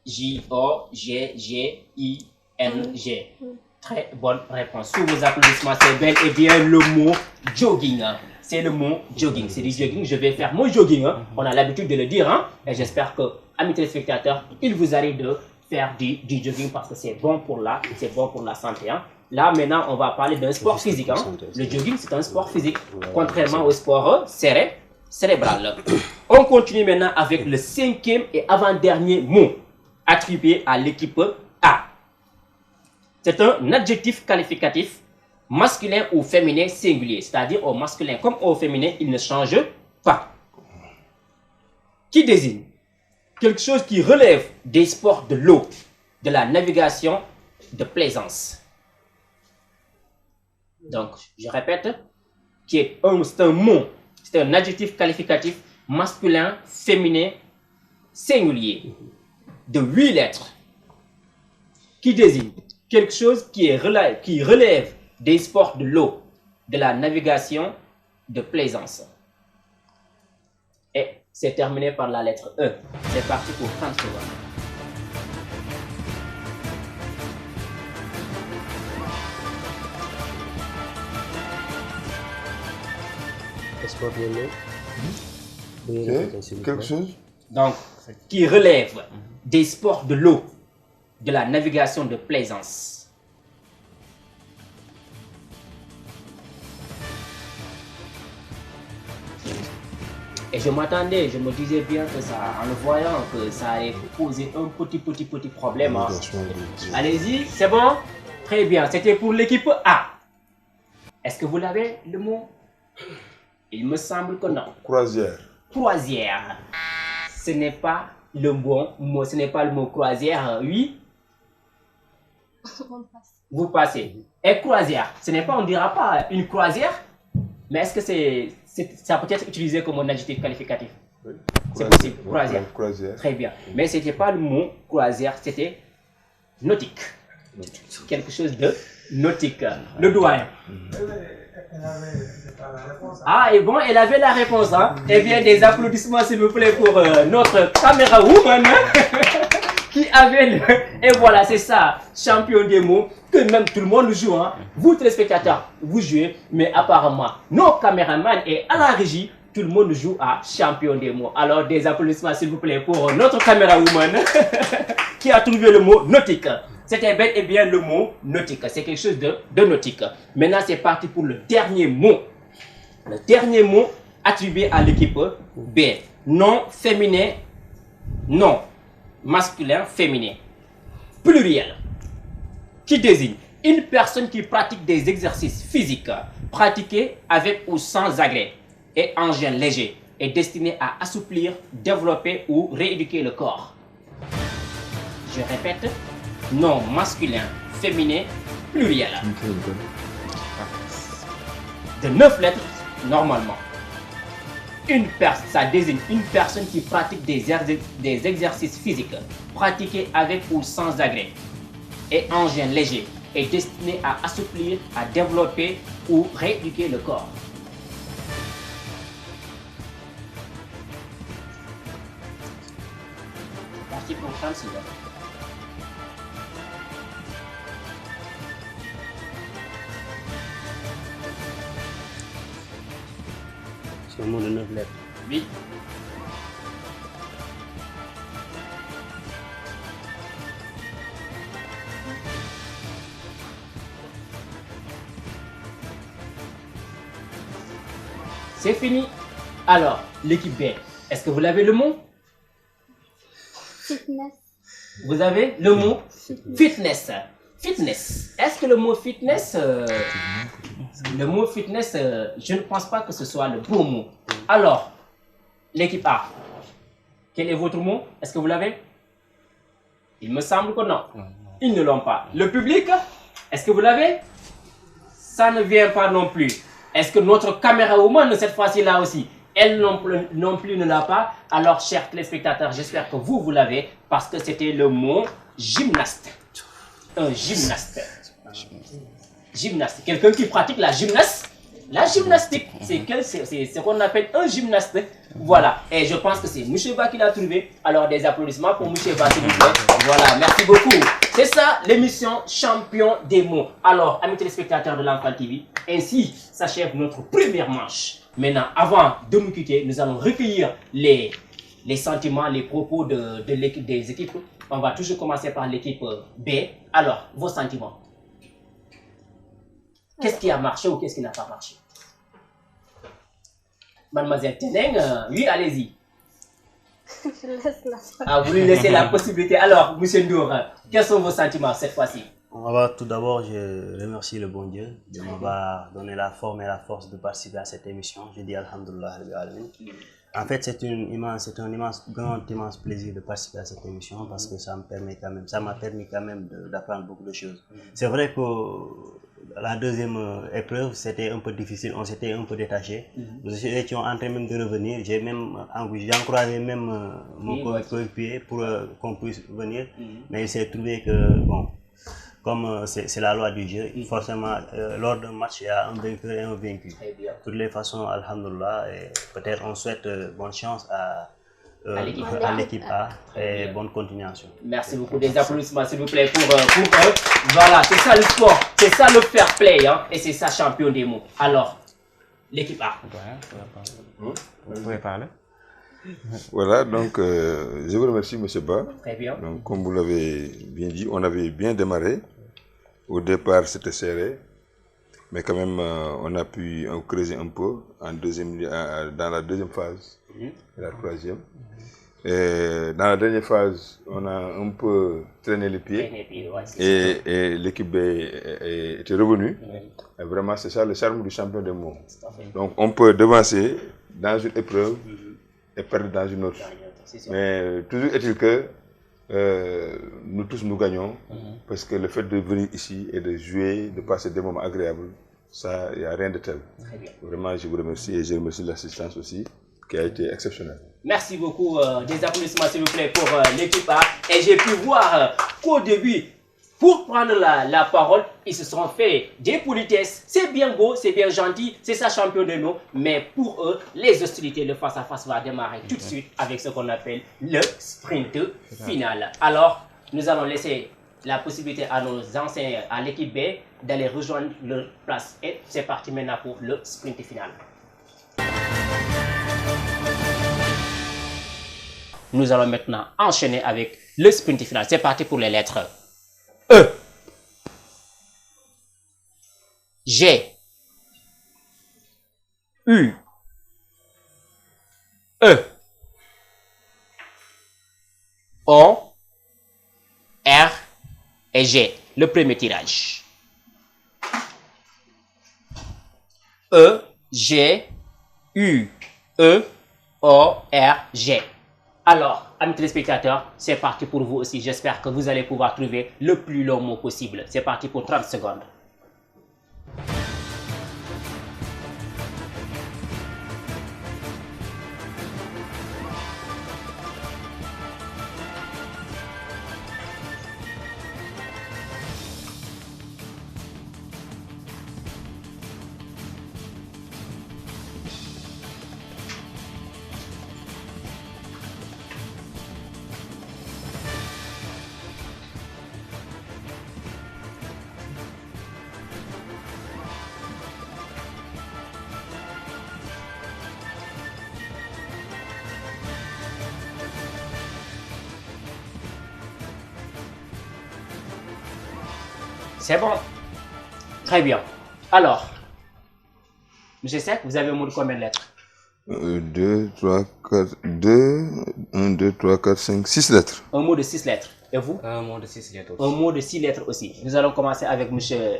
J-O-G-G-I-N-G. Très bonne réponse. Sous vos applaudissements, c'est bel et bien le mot jogging. C'est le mot jogging. C'est du jogging. Je vais faire mon jogging. On a l'habitude de le dire. Et j'espère que, amis téléspectateurs, il vous arrive de faire du jogging parce que c'est bon pour la santé. Là, maintenant, on va parler d'un sport physique. Le jogging, c'est un sport physique, contrairement au sport cérébral. On continue maintenant avec le 5e et avant-dernier mot attribué à l'équipe A. C'est un adjectif qualificatif masculin ou féminin singulier, c'est-à-dire au masculin comme au féminin, il ne change pas. Qui désigne quelque chose qui relève des sports de l'eau, de la navigation, de plaisance. Donc, je répète, c'est un mot, c'est un adjectif qualificatif masculin, féminin, singulier, de 8 lettres, qui désigne quelque chose qui relève des sports de l'eau, de la navigation, de plaisance. Et c'est terminé par la lettre E. C'est parti pour 30 secondes. Sport de l'eau. Quelque chose? Donc, qui relève des sports de l'eau, de la navigation de plaisance. Et je m'attendais, je me disais bien que ça, en le voyant, que ça allait poser un petit problème. Allez-y, c'est bon? Très bien, c'était pour l'équipe A. Est-ce que vous l'avez, le mot? Il me semble que non. Croisière. Croisière. Ce n'est pas le bon mot, ce n'est pas le mot croisière, oui? Vous passez. Et croisière, ce n'est pas, on ne dira pas une croisière, mais est-ce que ça peut être utilisé comme un adjectif qualificatif? Oui. C'est possible, croisière. Croisière. Très bien. Mais ce n'était pas le mot croisière, c'était nautique. Quelque chose de nautique. Le doyen. Ah, et bon, elle avait la réponse. Eh bien, des applaudissements, s'il vous plaît, pour notre caméra woman. qui avait le... Et voilà, c'est ça, champion des mots, que même tout le monde joue. Hein. Vous, téléspectateurs, vous jouez, mais apparemment, nos caméramans et à la régie, tout le monde joue à champion des mots. Alors, des applaudissements, s'il vous plaît, pour notre caméra woman qui a trouvé le mot nautique. C'était bel et bien le mot nautique. C'est quelque chose de nautique. Maintenant, c'est parti pour le dernier mot. Le dernier mot attribué à l'équipe B. Nom féminin, nom masculin, féminin. Pluriel. Qui désigne une personne qui pratique des exercices physiques pratiqués avec ou sans agrès et engin léger et destiné à assouplir, développer ou rééduquer le corps. Je répète, nom masculin, féminin, pluriel. De 9 lettres, normalement. Ça désigne une personne qui pratique des exercices physiques pratiqués avec ou sans agrès et engin léger et destiné à assouplir, à développer ou rééduquer le corps. C'est parti pour 30 secondes. C'est un mot de 9 lettres. Oui. C'est fini. Alors, l'équipe B, est-ce que vous l'avez le mot? Fitness. Vous avez le mot fitness. Fitness. Est-ce que le mot fitness, je ne pense pas que ce soit le bon mot. Alors, l'équipe A, quel est votre mot? Est-ce que vous l'avez? Il me semble que non. Ils ne l'ont pas. Le public, est-ce que vous l'avez? Ça ne vient pas non plus. Est-ce que notre caméra woman, cette fois-ci là aussi, elle non plus ne l'a pas? Alors, chers téléspectateurs, j'espère que vous l'avez parce que c'était le mot gymnaste. Un gymnaste. Gymnaste. Quelqu'un qui pratique la gymnastique. La gymnastique, c'est ce qu'on appelle un gymnaste. Voilà. Et je pense que c'est Moucheba qui l'a trouvé. Alors, des applaudissements pour Moucheba, s'il vous plaît. Voilà, merci beaucoup. C'est ça, l'émission Champion des mots. Alors, amis téléspectateurs de l'Enfant TV, ainsi s'achève notre première manche. Maintenant, avant de nous quitter, nous allons recueillir les sentiments, les propos des équipes. On va toujours commencer par l'équipe B. Alors, vos sentiments. Qu'est-ce qui a marché ou qu'est-ce qui n'a pas marché? Mademoiselle Teneng, oui, allez-y. Je laisse la parole. Ah, vous lui laissez la possibilité. Alors, monsieur Ndour, quels sont vos sentiments cette fois-ci? Tout d'abord, je remercie le bon Dieu de m'avoir donné la forme et la force de participer à cette émission. Je dis Alhamdulillah. En fait, c'est un immense plaisir de participer à cette émission parce que ça m'a permis quand même d'apprendre beaucoup de choses. C'est vrai que la deuxième épreuve, c'était un peu difficile, on s'était un peu détaché. Nous étions en train même de revenir, j'ai encouragé même mon coéquipier pour qu'on puisse venir, mais il s'est trouvé que, bon, comme c'est la loi du jeu, forcément, lors d'un match, il y a un vainqueur et un vaincu. De toutes les façons, alhamdulillah, et peut-être on souhaite bonne chance à l'équipe A et bonne continuation. Merci beaucoup. Des applaudissements, s'il vous plaît, pour eux. Voilà, c'est ça le sport, c'est ça le fair play, hein, et c'est ça champion des mots. Alors, l'équipe A. Vous pouvez parler. Voilà, donc je vous remercie, M. Ba. Très bien. Donc, comme vous l'avez bien dit, on avait bien démarré. Au départ, c'était serré, mais quand même, on a pu creuser un peu dans la deuxième phase et la troisième. Et dans la dernière phase, on a un peu traîné les pieds et l'équipe B était revenue. Et vraiment, c'est ça le charme du champion du monde. Donc, on peut devancer dans une épreuve et perdre dans une autre. Mais toujours est-il que nous tous nous gagnons parce que le fait de venir ici et de jouer, de passer des moments agréables, ça, il n'y a rien de tel. Vraiment, je vous remercie et je remercie l'assistance aussi qui a été exceptionnelle. Merci beaucoup. Des applaudissements, s'il vous plaît, pour l'équipe A. Et j'ai pu voir qu'au début, pour prendre la parole, ils se sont fait des politesses. C'est bien beau, c'est bien gentil, c'est ça champion de nous. Mais pour eux, les hostilités, le face-à-face va démarrer tout de suite avec ce qu'on appelle le sprint final. Alors, nous allons laisser la possibilité à nos anciens, à l'équipe B, d'aller rejoindre leur place. Et c'est parti maintenant pour le sprint final. Nous allons maintenant enchaîner avec le sprint final. C'est parti pour les lettres. E, G, U, E, O, R et G. Le premier tirage. E, G, U, E, O, R, G. Alors, amis téléspectateurs, c'est parti pour vous aussi. J'espère que vous allez pouvoir trouver le plus long mot possible. C'est parti pour 30 secondes. C'est bon. Très bien. Alors, monsieur Seck, vous avez un mot de combien de lettres? 2, 3, 4, 2, 1, 2, 3, 4, 5, 6 lettres. Un mot de 6 lettres. Et vous? Un mot de 6 lettres aussi. Un mot de 6 lettres aussi. Nous allons commencer avec monsieur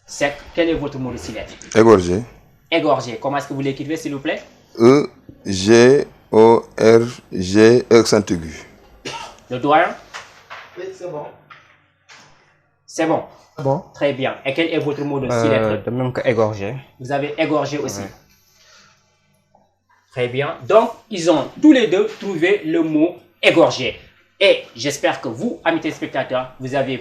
Seck. Quel est votre mot de 6 lettres? Égorgé. Égorgé. Comment est-ce que vous l'écrivez, s'il vous plaît? E, G, O, R, G, accent aigu. Le doyen? Oui, c'est bon. C'est bon. Bon. Très bien. Et quel est votre mot de 6 lettres? De même que égorgé. Vous avez égorgé aussi. Ouais. Très bien. Donc, ils ont tous les deux trouvé le mot égorgé. Et j'espère que vous, amis téléspectateurs, vous avez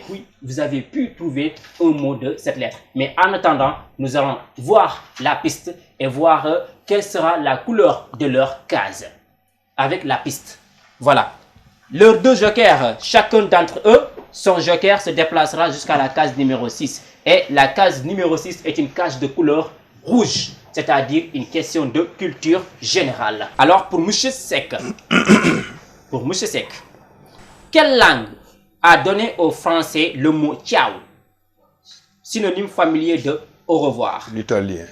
pu trouver un mot de cette lettre. Mais en attendant, nous allons voir la piste et voir quelle sera la couleur de leur case. Avec la piste. Voilà. Leurs deux jokers, chacun d'entre eux, son joker se déplacera jusqu'à la case numéro 6. Et la case numéro 6 est une case de couleur rouge, c'est-à-dire une question de culture générale. Alors pour M. Seck, quelle langue a donné au français le mot ciao, synonyme familier de au revoir? L'italien.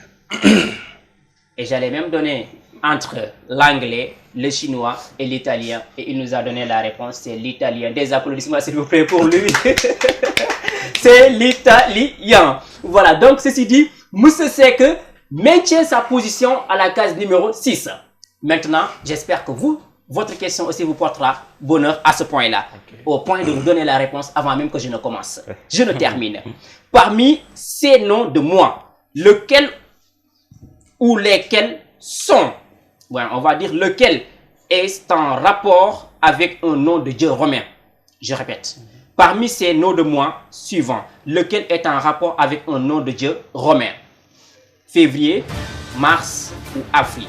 Et j'allais même donner entre l'anglais, le chinois et l'italien. Et il nous a donné la réponse, c'est l'italien. Des applaudissements s'il vous plaît pour lui. C'est l'italien. Voilà, donc ceci dit, Moussa Seck maintient sa position à la case numéro 6. Maintenant, j'espère que votre question aussi vous portera bonheur à ce point-là. Okay. Au point de vous donner la réponse avant même que je ne commence. Je ne termine. Parmi ces noms de moi, lequel ou lesquels sont, ouais, on va dire lequel est en rapport avec un nom de Dieu romain. Je répète. Parmi ces noms de moi suivants, lequel est en rapport avec un nom de Dieu romain? Février, mars ou avril?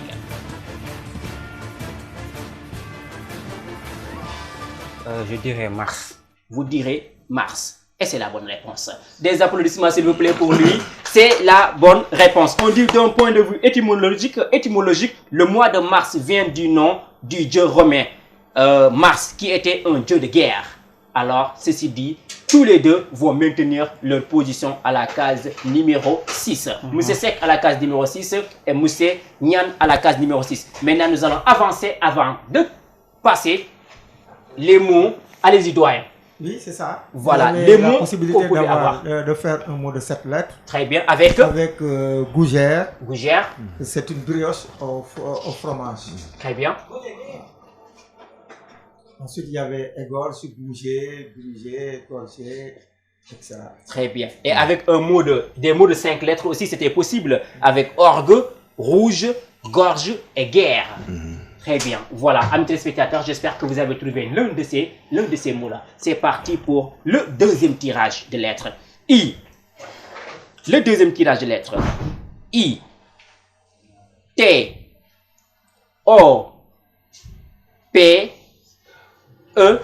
Je dirais mars. Vous direz mars. Et c'est la bonne réponse. Des applaudissements s'il vous plaît pour lui. C'est la bonne réponse. On dit d'un point de vue étymologique, le mois de mars vient du nom du dieu romain Mars, qui était un dieu de guerre. Alors, ceci dit, tous les deux vont maintenir leur position à la case numéro 6. Moussé Seck à la case numéro 6 et Moussé Nian à la case numéro 6. Maintenant, nous allons avancer avant de passer les mots. Allez-y, doyen. Oui, c'est ça. Voilà, les mots. La possibilité de faire un mot de 7 lettres. Très bien. Avec gougère. Gougère. C'est une brioche au fromage. Très bien. Ensuite, il y avait égorge, bouger, égorger, etc. Très bien. Et avec des mots de 5 lettres aussi, c'était possible. Avec orgue, rouge, gorge et guerre. Très bien. Voilà, amis téléspectateurs, j'espère que vous avez trouvé l'un de ces mots-là. C'est parti pour le deuxième tirage de lettres. I. Le deuxième tirage de lettres. I. T. O. P. E.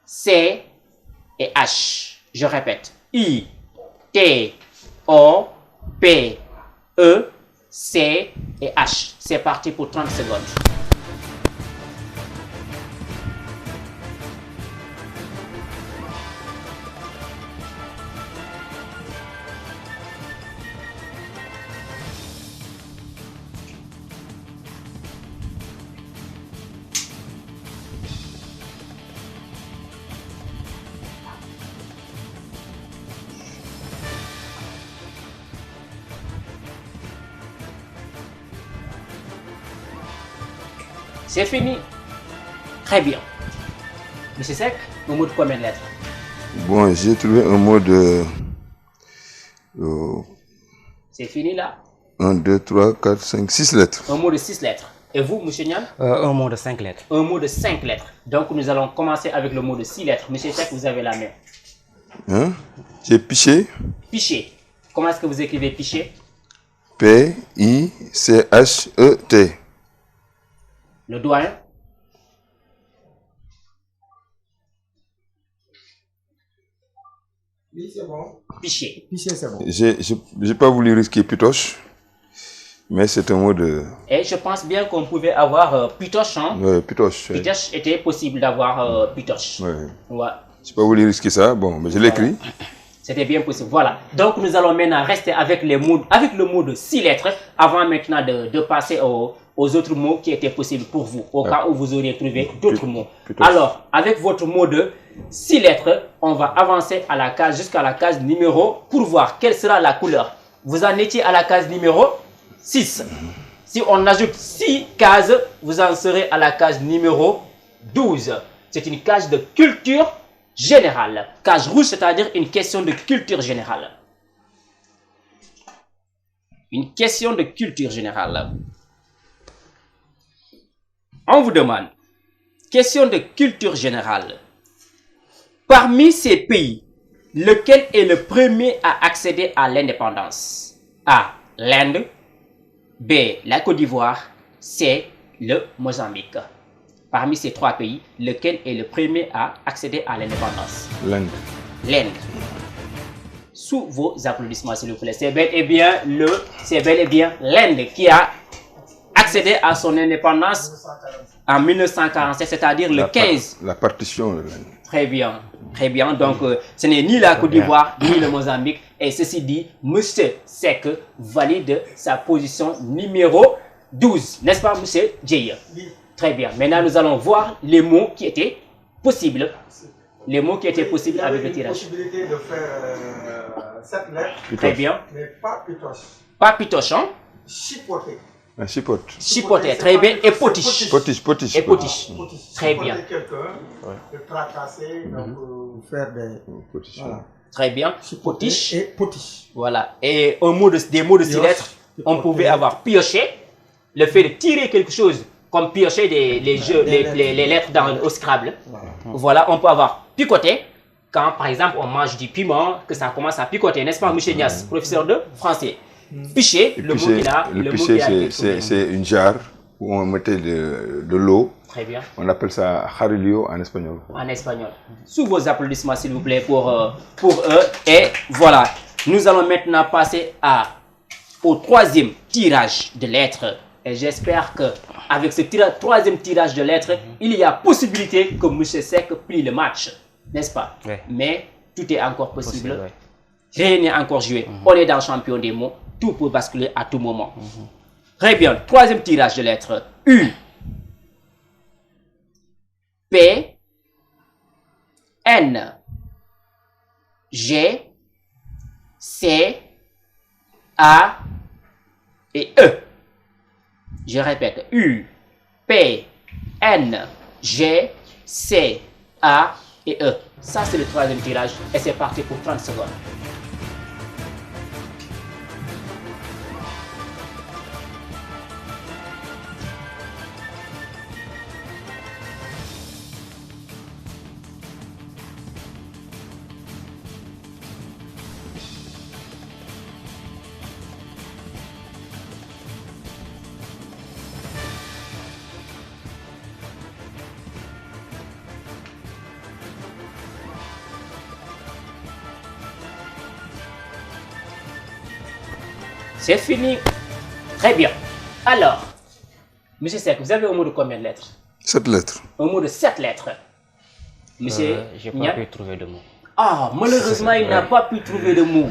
C. Et H. Je répète. I. T. O. P. E. C et H. C'est parti pour 30 secondes. C'est fini. Très bien. Monsieur Seck, un mot de combien de lettres? Bon, j'ai trouvé un mot de... C'est fini là? 1, 2, 3, 4, 5, 6 lettres. Un mot de 6 lettres. Et vous, monsieur Nian? Un mot de 5 lettres. Un mot de 5 lettres. Donc nous allons commencer avec le mot de 6 lettres. Monsieur Seck, vous avez la main. Hein? J'ai piché. Piché. Comment est-ce que vous écrivez piché? P-I-C-H-E-T. Le doyen? Oui, c'est bon. Piché. Piché, c'est bon. J'ai pas voulu risquer pitoche, mais c'est un mot de... Et je pense bien qu'on pouvait avoir pitoche. Hein? Ouais, pitoche. Pitoche était possible d'avoir pitoche. Ouais. Ouais. J'ai pas voulu risquer ça, bon, mais je l'ai écrit. C'était bien possible. Voilà. Donc nous allons maintenant rester avec le mot de 6 lettres avant maintenant de passer aux autres mots qui étaient possibles pour vous, au cas où vous auriez trouvé d'autres mots. Alors, avec votre mot de 6 lettres, on va avancer à la case jusqu'à la case numéro pour voir quelle sera la couleur. Vous en étiez à la case numéro 6. Si on ajoute 6 cases, vous en serez à la case numéro 12. C'est une case de culture générale. Case rouge, c'est-à-dire une question de culture générale. Une question de culture générale. On vous demande, question de culture générale. Parmi ces pays, lequel est le premier à accéder à l'indépendance? A. L'Inde. B. La Côte d'Ivoire. C. Le Mozambique. Parmi ces 3 pays, lequel est le premier à accéder à l'indépendance? L'Inde. L'Inde. Sous vos applaudissements, s'il vous plaît. C'est bel et bien l'Inde qui a accédé à son indépendance en 1947, c'est-à-dire le 15. La partition de l'Inde. Très bien, très bien. Donc, ce n'est ni la Côte d'Ivoire, ni le Mozambique. Et ceci dit, M. Seck valide sa position numéro 12. N'est-ce pas, M. Djeye? Très bien. Maintenant, nous allons voir les mots qui étaient possibles. Les mots qui étaient possibles avec le tirage. Il y avait la possibilité de faire 7 lettres. Très bien. Mais pas pitoche. Pas pitoche, hein? Chipoté. Un chipote. Chipoté, très bien. Et potiche. Potiche. Et potiche. Très bien. Quelqu'un, de tracasser, donc faire des... Voilà. Très bien. Potiche. Et potiche. Voilà. Et des mots de 6 lettres, on pouvait avoir pioché, le fait de tirer quelque chose, comme piocher les lettres au Scrabble. Voilà, on peut avoir picoté, quand par exemple on mange du piment, que ça commence à picoter, n'est-ce pas, M. Nias, professeur de français? Piché, le mot qu'il a. Le piché, c'est une jarre où on mettait de l'eau. Très bien. On appelle ça jarillo en espagnol. En espagnol. Sous vos applaudissements, s'il vous plaît, pour eux. Et voilà, nous allons maintenant passer au 3e tirage de lettres. Et j'espère qu'avec ce 3e tirage de lettres, il y a possibilité que M. Seck plie le match. N'est-ce pas? Oui. Mais tout est encore possible. Rien n'est encore joué. On est dans le champion des mots. Tout peut basculer à tout moment. Très bien. 3e tirage de lettres. U. P. N. G. C. A. Et E. Je répète. U. P. N. G. C. A. Et E. Ça, c'est le 3e tirage. Et c'est parti pour 30 secondes. C'est fini. Très bien. Alors, monsieur Seck, vous avez un mot de combien de lettres? 7 lettres. Un mot de 7 lettres. Monsieur j'ai pas pu trouver de mots. Ah, malheureusement, il n'a pas pu trouver de mots.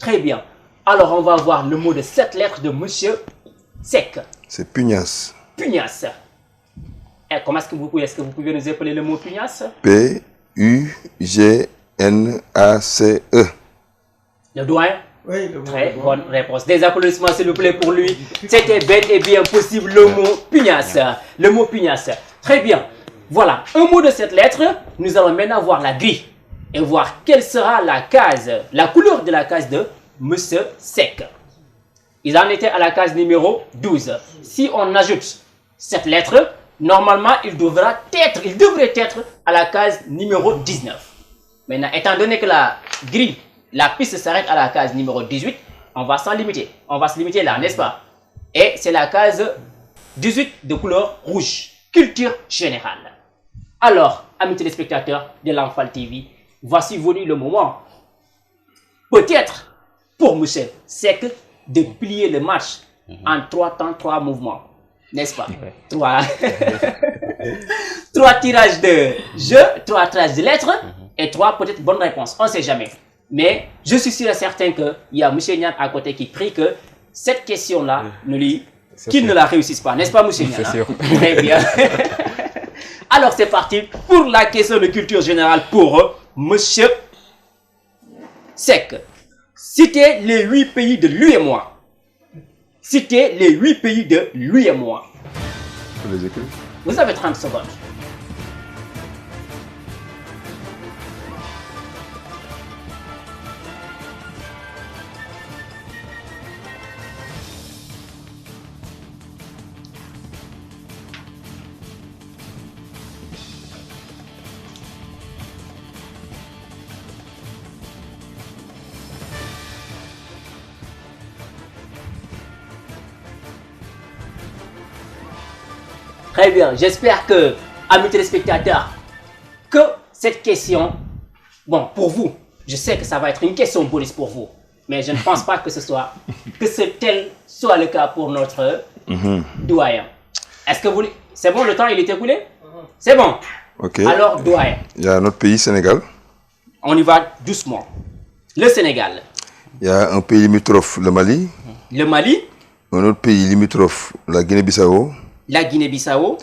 Très bien. Alors, on va voir le mot de 7 lettres de monsieur Seck. C'est pugnace. Pugnace. Comment est-ce que vous pouvez nous appeler le mot pugnace? P-U-G-N-A-C-E. Le doigt? Oui, le mot. Très bonne réponse. Des applaudissements, s'il vous plaît, pour lui. C'était bel et bien possible, le mot pugnace. Le mot pugnace. Très bien. Voilà, un mot de cette lettre. Nous allons maintenant voir la grille et voir quelle sera la case, la couleur de la case de monsieur Seck. Il en était à la case numéro 12. Si on ajoute cette lettre, normalement, il devrait être à la case numéro 19. Maintenant, étant donné que la grille, la piste s'arrête à la case numéro 18, on va s'en limiter. On va se limiter là, n'est-ce pas? Et c'est la case 18 de couleur rouge. Culture générale. Alors, amis téléspectateurs de l'Enfal TV, voici venu le moment, peut-être, pour M. Seck, de plier le match en 3 temps, 3 mouvements. N'est-ce pas? 3 tirages de jeu, 3 tirages de lettres et 3 peut-être bonnes réponses. On ne sait jamais. Mais je suis sûr et certain qu'il y a M. Nian à côté qui prie que cette question-là, qu'il ne la réussisse pas. N'est-ce pas, M. Nian? C'est sûr. Très bien. Alors, c'est parti pour la question de culture générale pour M. Seck. Citez les 8 pays de l'UEMOA. Citez les 8 pays de l'UEMOA. Vous les écrivez? Vous avez 30 secondes. Très bien, j'espère que, amis téléspectateurs, que cette question, bon, pour vous, je sais que ça va être une question bonus pour vous, mais je ne pense pas que tel soit le cas pour notre doyen. Est-ce que vous... C'est bon, le temps il est écoulé? C'est bon. Ok. Alors, doyen. Il y a notre pays, Sénégal. On y va doucement. Le Sénégal. Il y a un pays limitrophe, le Mali. Le Mali. Un autre pays limitrophe, la Guinée-Bissau. La Guinée-Bissau.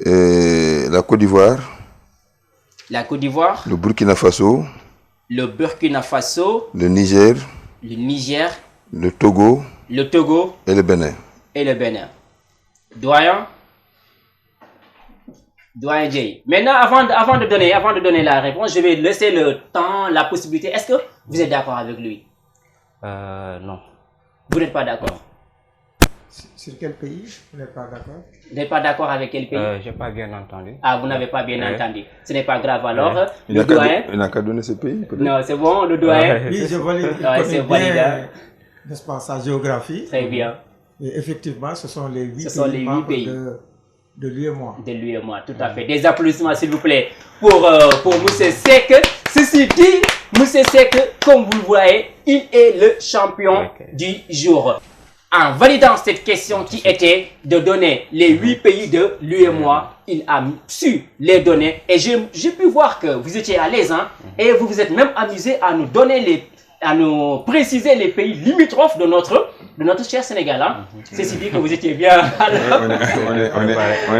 La Côte d'Ivoire. La Côte d'Ivoire. Le Burkina Faso. Le Burkina Faso. Le Niger. Le Niger. Le Togo. Le Togo. Et le Bénin. Et le Bénin. Doyen. Doyen Jay. Maintenant, avant de donner la réponse, je vais laisser le temps, la possibilité. Est-ce que vous êtes d'accord avec lui? Non. Vous n'êtes pas d'accord? Sur quel pays vous n'êtes pas d'accord? Vous n'êtes pas d'accord avec quel pays? J'ai pas bien entendu. Ah, vous n'avez pas bien entendu. Ce n'est pas grave. Alors, il n'a qu'à donner ce pays, peut-être? Non, c'est bon, le doyen. Oui, je valide. C'est valide. N'est-ce pas, sa géographie? Très bien. Et effectivement, ce sont les 8 pays de l'UEMOA. De l'UEMOA, tout à fait. Des applaudissements, s'il vous plaît, pour M. Seck. Ceci dit, M. Seck, comme vous le voyez, il est le champion du jour. En validant cette question qui était de donner les 8 pays de l'UEMOA, il a su les donner. Et j'ai pu voir que vous étiez à l'aise, hein, et vous vous êtes même amusé à nous donner à nous préciser les pays limitrophes de notre cher Sénégal. Hein. Ceci dit que vous étiez bien.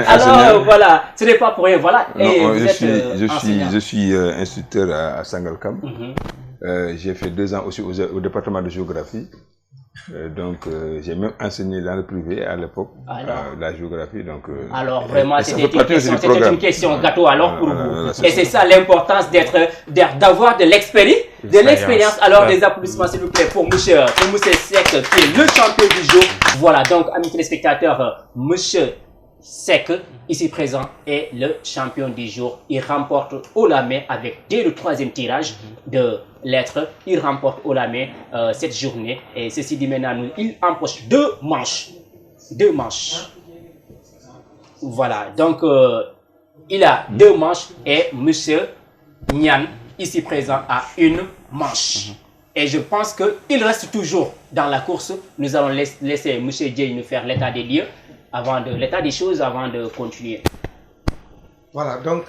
Alors voilà, ce n'est pas pour rien. Voilà. Et non, vous je suis instructeur à Sangalkam. J'ai fait 2 ans aussi au département de géographie. Donc j'ai même enseigné dans le privé à l'époque la géographie. Donc, alors vraiment c'était une question gâteau alors pour vous. Et c'est ça l'importance d'avoir de l'expérience. Alors des applaudissements s'il vous plaît pour monsieur Seck qui est le champion du jour. Voilà donc amis téléspectateurs, monsieur Seck ici présent est le champion du jour. Il remporte haut la main dès le 3e tirage de lettres. Il remporte haut la main cette journée. Et ceci dit maintenant, il empoche 2 manches. 2 manches. Voilà. Donc, il a 2 manches et monsieur Nian, ici présent, a 1 manche. Et je pense qu'il reste toujours dans la course. Nous allons laisser M. Dieye nous faire l'état des lieux, l'état des choses avant de continuer. Voilà, donc,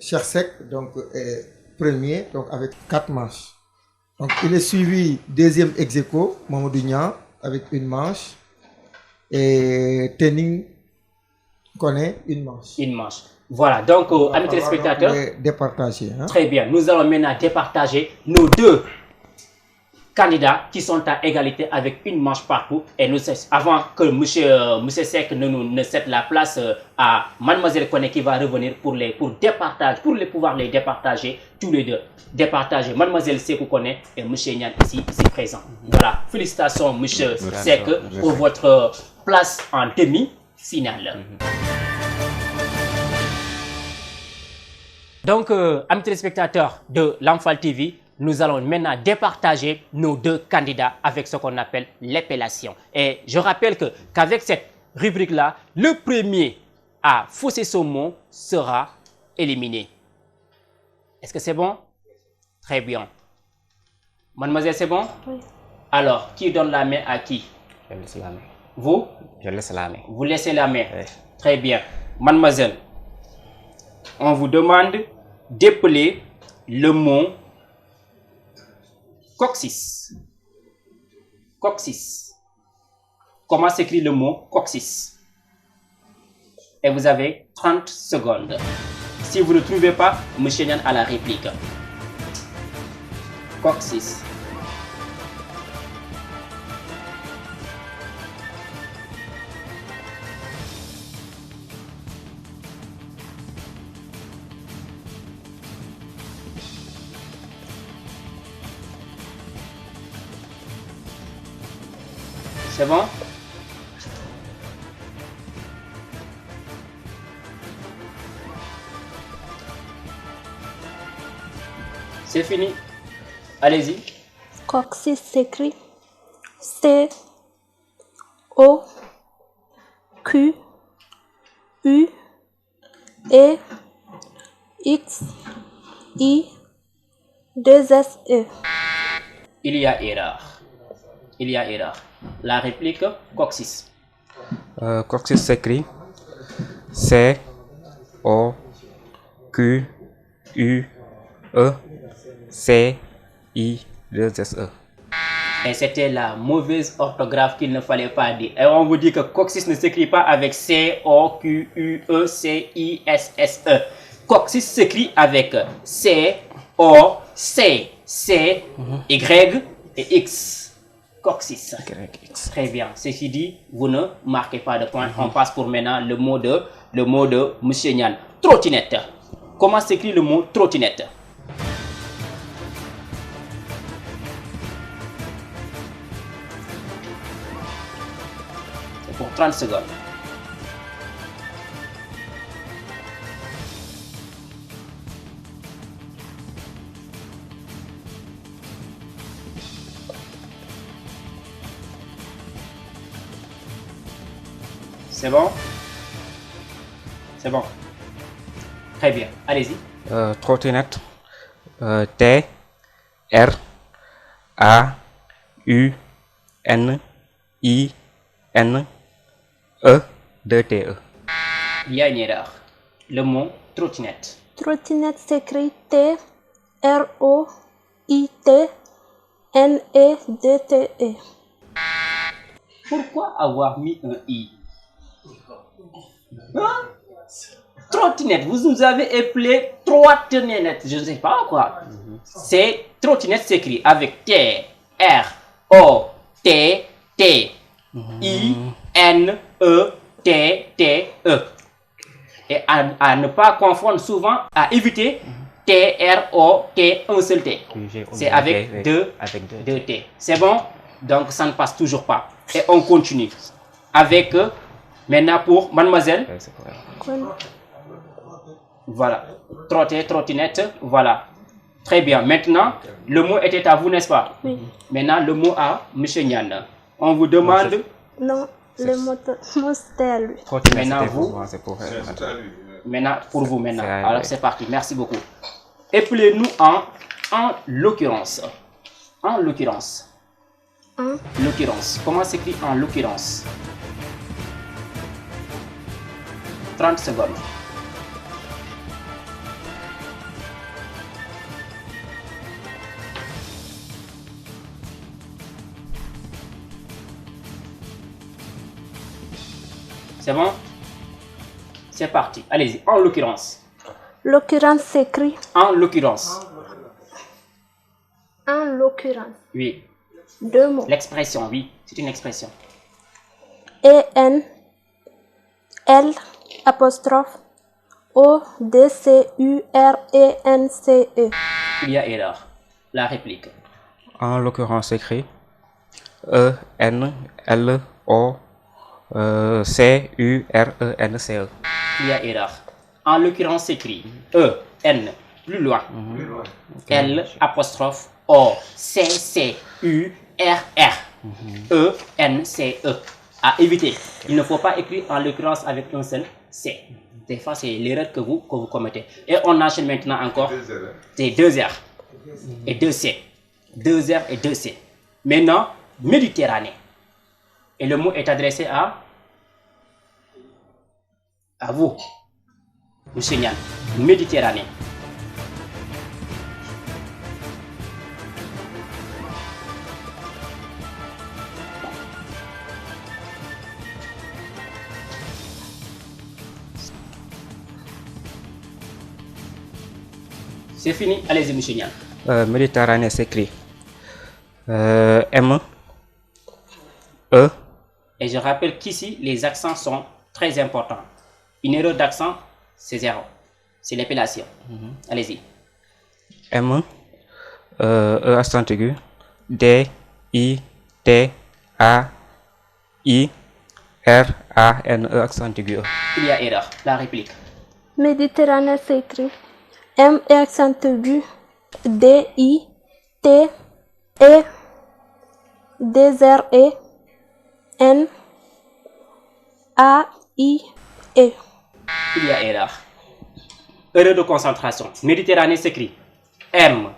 Cheikh Seck donc, est premier donc, avec 4 manches. Donc, il est suivi deuxième ex-aequo, Mamadou Niang, avec 1 manche. Et Tening connaît 1 manche. 1 manche. Voilà, donc, amis téléspectateurs, départager, hein? Très bien, nous allons maintenant départager nos 2 candidats qui sont à égalité avec 1 manche partout. Et nous, avant que M. Seck ne cède la place à Mademoiselle Koné qui va revenir pour pouvoir les départager tous les 2. Départager Mademoiselle Seck Koné et M. Niang ici présent. Voilà, félicitations M. Seck pour votre place en demi-finale. Donc, amis téléspectateurs de Lamfal TV, nous allons maintenant départager nos 2 candidats avec ce qu'on appelle l'épellation. Et je rappelle qu'avec cette rubrique-là, le premier à fausser son mot sera éliminé. Est-ce que c'est bon? Très bien. Mademoiselle, c'est bon? Oui. Alors, qui donne la main à qui? Je laisse la main. Vous? Je laisse la main. Vous laissez la main. Oui. Très bien. Mademoiselle, on vous demande d'épeler le mot coccyx. Coccyx. Comment s'écrit le mot coccyx? Et vous avez 30 secondes. Si vous ne trouvez pas, M. Niang a la réplique. Coccyx. C'est bon? C'est fini. Allez-y. Coccyx s'écrit C-O-Q-U-E-X-I-2-S-E. Il y a erreur. Il y a erreur. La réplique coccyx. Coccyx s'écrit C-O-Q-U-E-C-I-2-S-E. Et c'était la mauvaise orthographe qu'il ne fallait pas dire. Et on vous dit que coccyx ne s'écrit pas avec C-O-Q-U-E-C-I-S-S-E. Coccyx s'écrit avec C-O-C-C-Y et X. Coccyx. Très bien. Ceci dit, vous ne marquez pas de point. On passe pour maintenant le mot de M. Niang. Trottinette. Comment s'écrit le mot trottinette? C'est pour 30 secondes. C'est bon? C'est bon. Très bien. Allez-y. Trottinette. T-R-A-U-N-I-N-E-2-T-E. Il y a une erreur. Le mot trottinette. Trottinette s'écrit T-R-O-I-T-N-E-D-T-E. Pourquoi avoir mis un I? Hein? Trottinette, vous nous avez appelé trottinette, je ne sais pas quoi. C'est trottinette s'écrit avec T-R-O-T-T-I-N-E-T-T-E. Et à ne pas confondre souvent, à éviter T-R-O-T, un seul T. C'est avec deux T. C'est bon? Donc ça ne passe toujours pas. Et on continue avec maintenant pour mademoiselle. Voilà. Trotter, trottinette. Voilà. Très bien. Maintenant, le mot était à vous, n'est-ce pas? Oui. Maintenant, le mot à M. Niang. On vous demande. Non, le mot c'était à lui. Maintenant, vous. Maintenant, pour vous, maintenant. Alors, c'est parti. Merci beaucoup. Appelez-nous en En l'occurrence. En l'occurrence. En L'occurrence. Comment s'écrit en l'occurrence? 30 secondes. C'est bon? C'est parti. Allez-y. En l'occurrence. l'occurrence s'écrit. En l'occurrence. En l'occurrence. Oui. 2 mots. L'expression, oui. C'est une expression. E-N L apostrophe O-D-C-U-R-E-N-C-E. Il y a erreur. La réplique. En l'occurrence, écrit E-N-L-O-C-U-R-E-N-C-E. Il y a erreur. En l'occurrence, écrit E-N, plus loin. L apostrophe O-C-C-U-R-R. E-N-C-E. À éviter. Il ne faut pas écrire en l'occurrence avec un seul C. Des fois, c'est l'erreur que vous commettez. Et on enchaîne maintenant encore. C'est 2 R et 2 C. 2 R et 2 C. Maintenant, Méditerranée. Et le mot est adressé à vous, Monsieur Nian. Méditerranée. C'est fini. Allez-y, Monsieur Nian. Méditerranée s'écrit M E. Et je rappelle qu'ici, les accents sont très importants. Une erreur d'accent, c'est 0. C'est l'épellation. Allez-y. M E accent aigu D I T A I R A N E accent aigu. Il y a erreur. La réplique. Méditerranée s'écrit M et accent aigu D I T E D R E N A I E. Il y a erreur. Erreur de concentration. Méditerranée s'écrit M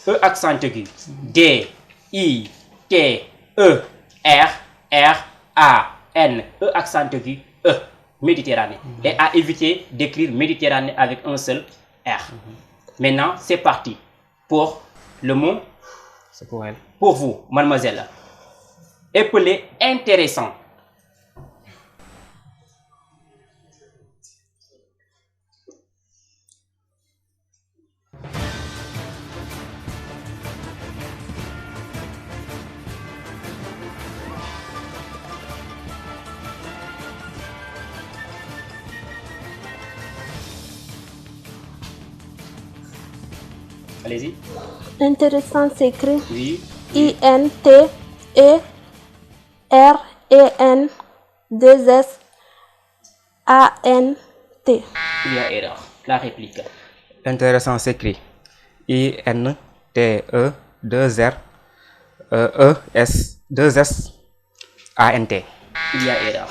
E accent aigu D I T E R R A N E accent aigu E. Méditerranée. Et à éviter d'écrire Méditerranée avec un seul R. Maintenant, c'est parti pour le mot. C'est pour elle. Pour vous, mademoiselle. Épelé intéressant. Allez-y. Intéressant s'écrit Oui. I-N-T-E-R-E-N-2-S-A-N-T. Il y a erreur. La réplique. Intéressant s'écrit I-N-T-E-2-R-E-S-2-S-A-N-T. Il y a erreur.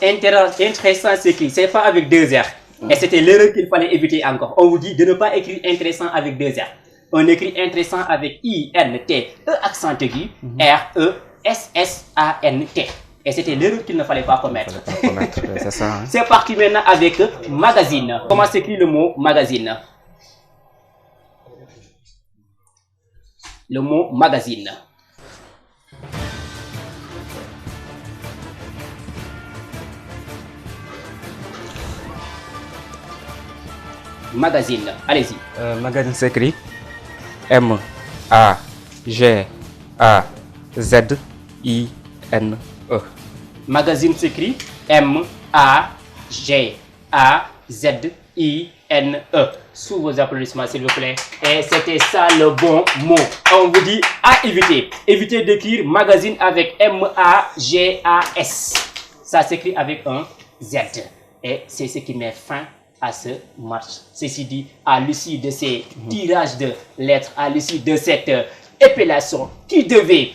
Intéressant s'écrit, c'est pas avec 2 R. Et c'était l'erreur qu'il fallait éviter encore. On vous dit de ne pas écrire intéressant avec 2 R. On écrit intéressant avec I-N-T, E accent aigu, R-E-S-S-A-N-T. Et c'était l'erreur qu'il ne fallait pas commettre. C'est ça. Hein? C'est parti maintenant avec magazine. Comment s'écrit le mot magazine? Le mot magazine. Magazine. Allez-y. Magazine s'écrit M-A-G-A-Z-I-N-E. Magazine s'écrit M-A-G-A-Z-I-N-E. Sous vos applaudissements, s'il vous plaît. Et c'était ça le bon mot. On vous dit à éviter. Évitez d'écrire magazine avec M-A-G-A-S. Ça s'écrit avec un Z. Et c'est ce qui met fin à ce match. Ceci dit, à l'issue de ces tirages de lettres, à l'issue de cette épellation qui devait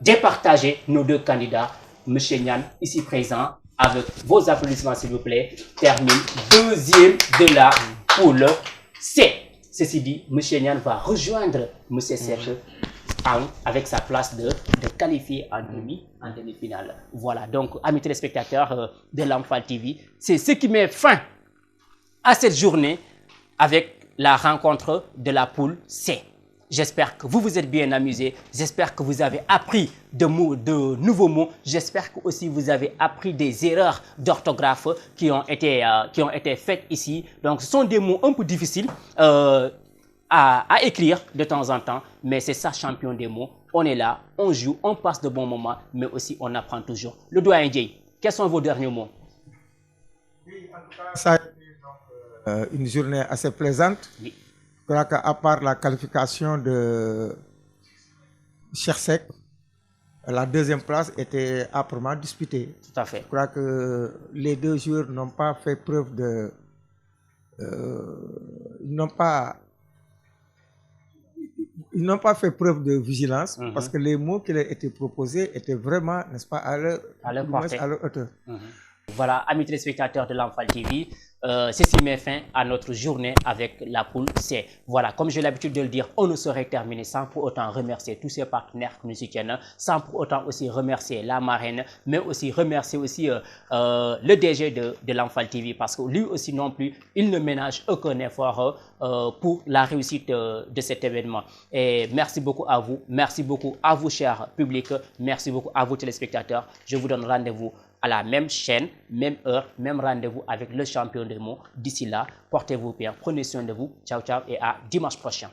départager nos 2 candidats, M. Nian, ici présent, avec vos applaudissements s'il vous plaît, termine 2e de la poule C. Ceci dit, M. Nian va rejoindre M. Serge avec sa place de qualifié en demi-finale. Voilà, donc, amis téléspectateurs de Lamfal TV, c'est ce qui met fin à cette journée avec la rencontre de la poule C. J'espère que vous vous êtes bien amusés. J'espère que vous avez appris de nouveaux mots. J'espère que aussi vous avez appris des erreurs d'orthographe qui ont été faites ici. Donc, ce sont des mots un peu difficiles à écrire de temps en temps, mais c'est ça, champion des mots. On est là, on joue, on passe de bons moments, mais aussi on apprend toujours. Le doyen Jay, quels sont vos derniers mots? Oui, en tout cas, ça a été donc, une journée assez plaisante. Oui. Je crois qu'à part la qualification de Chersek, la deuxième place était âprement disputée. Tout à fait. Je crois que les deux joueurs n'ont pas fait preuve de... ils n'ont pas fait preuve de vigilance parce que les mots qui leur étaient proposés étaient vraiment, n'est-ce pas, à leur hauteur. Voilà, amis téléspectateurs de Lamfal TV, ceci met fin à notre journée avec la poule C. Voilà, comme j'ai l'habitude de le dire, on ne saurait terminer sans pour autant remercier tous ces partenaires qui nous soutiennent, sans pour autant aussi remercier la marraine, mais aussi remercier aussi le DG de Lamfal TV parce que lui aussi non plus, il ne ménage aucun effort pour la réussite de cet événement. Et merci beaucoup à vous chers publics, merci beaucoup à vous téléspectateurs. Je vous donne rendez-vous à la même chaîne, même heure, même rendez-vous avec le champion des mots. D'ici là, portez-vous bien, prenez soin de vous. Ciao, ciao et à dimanche prochain.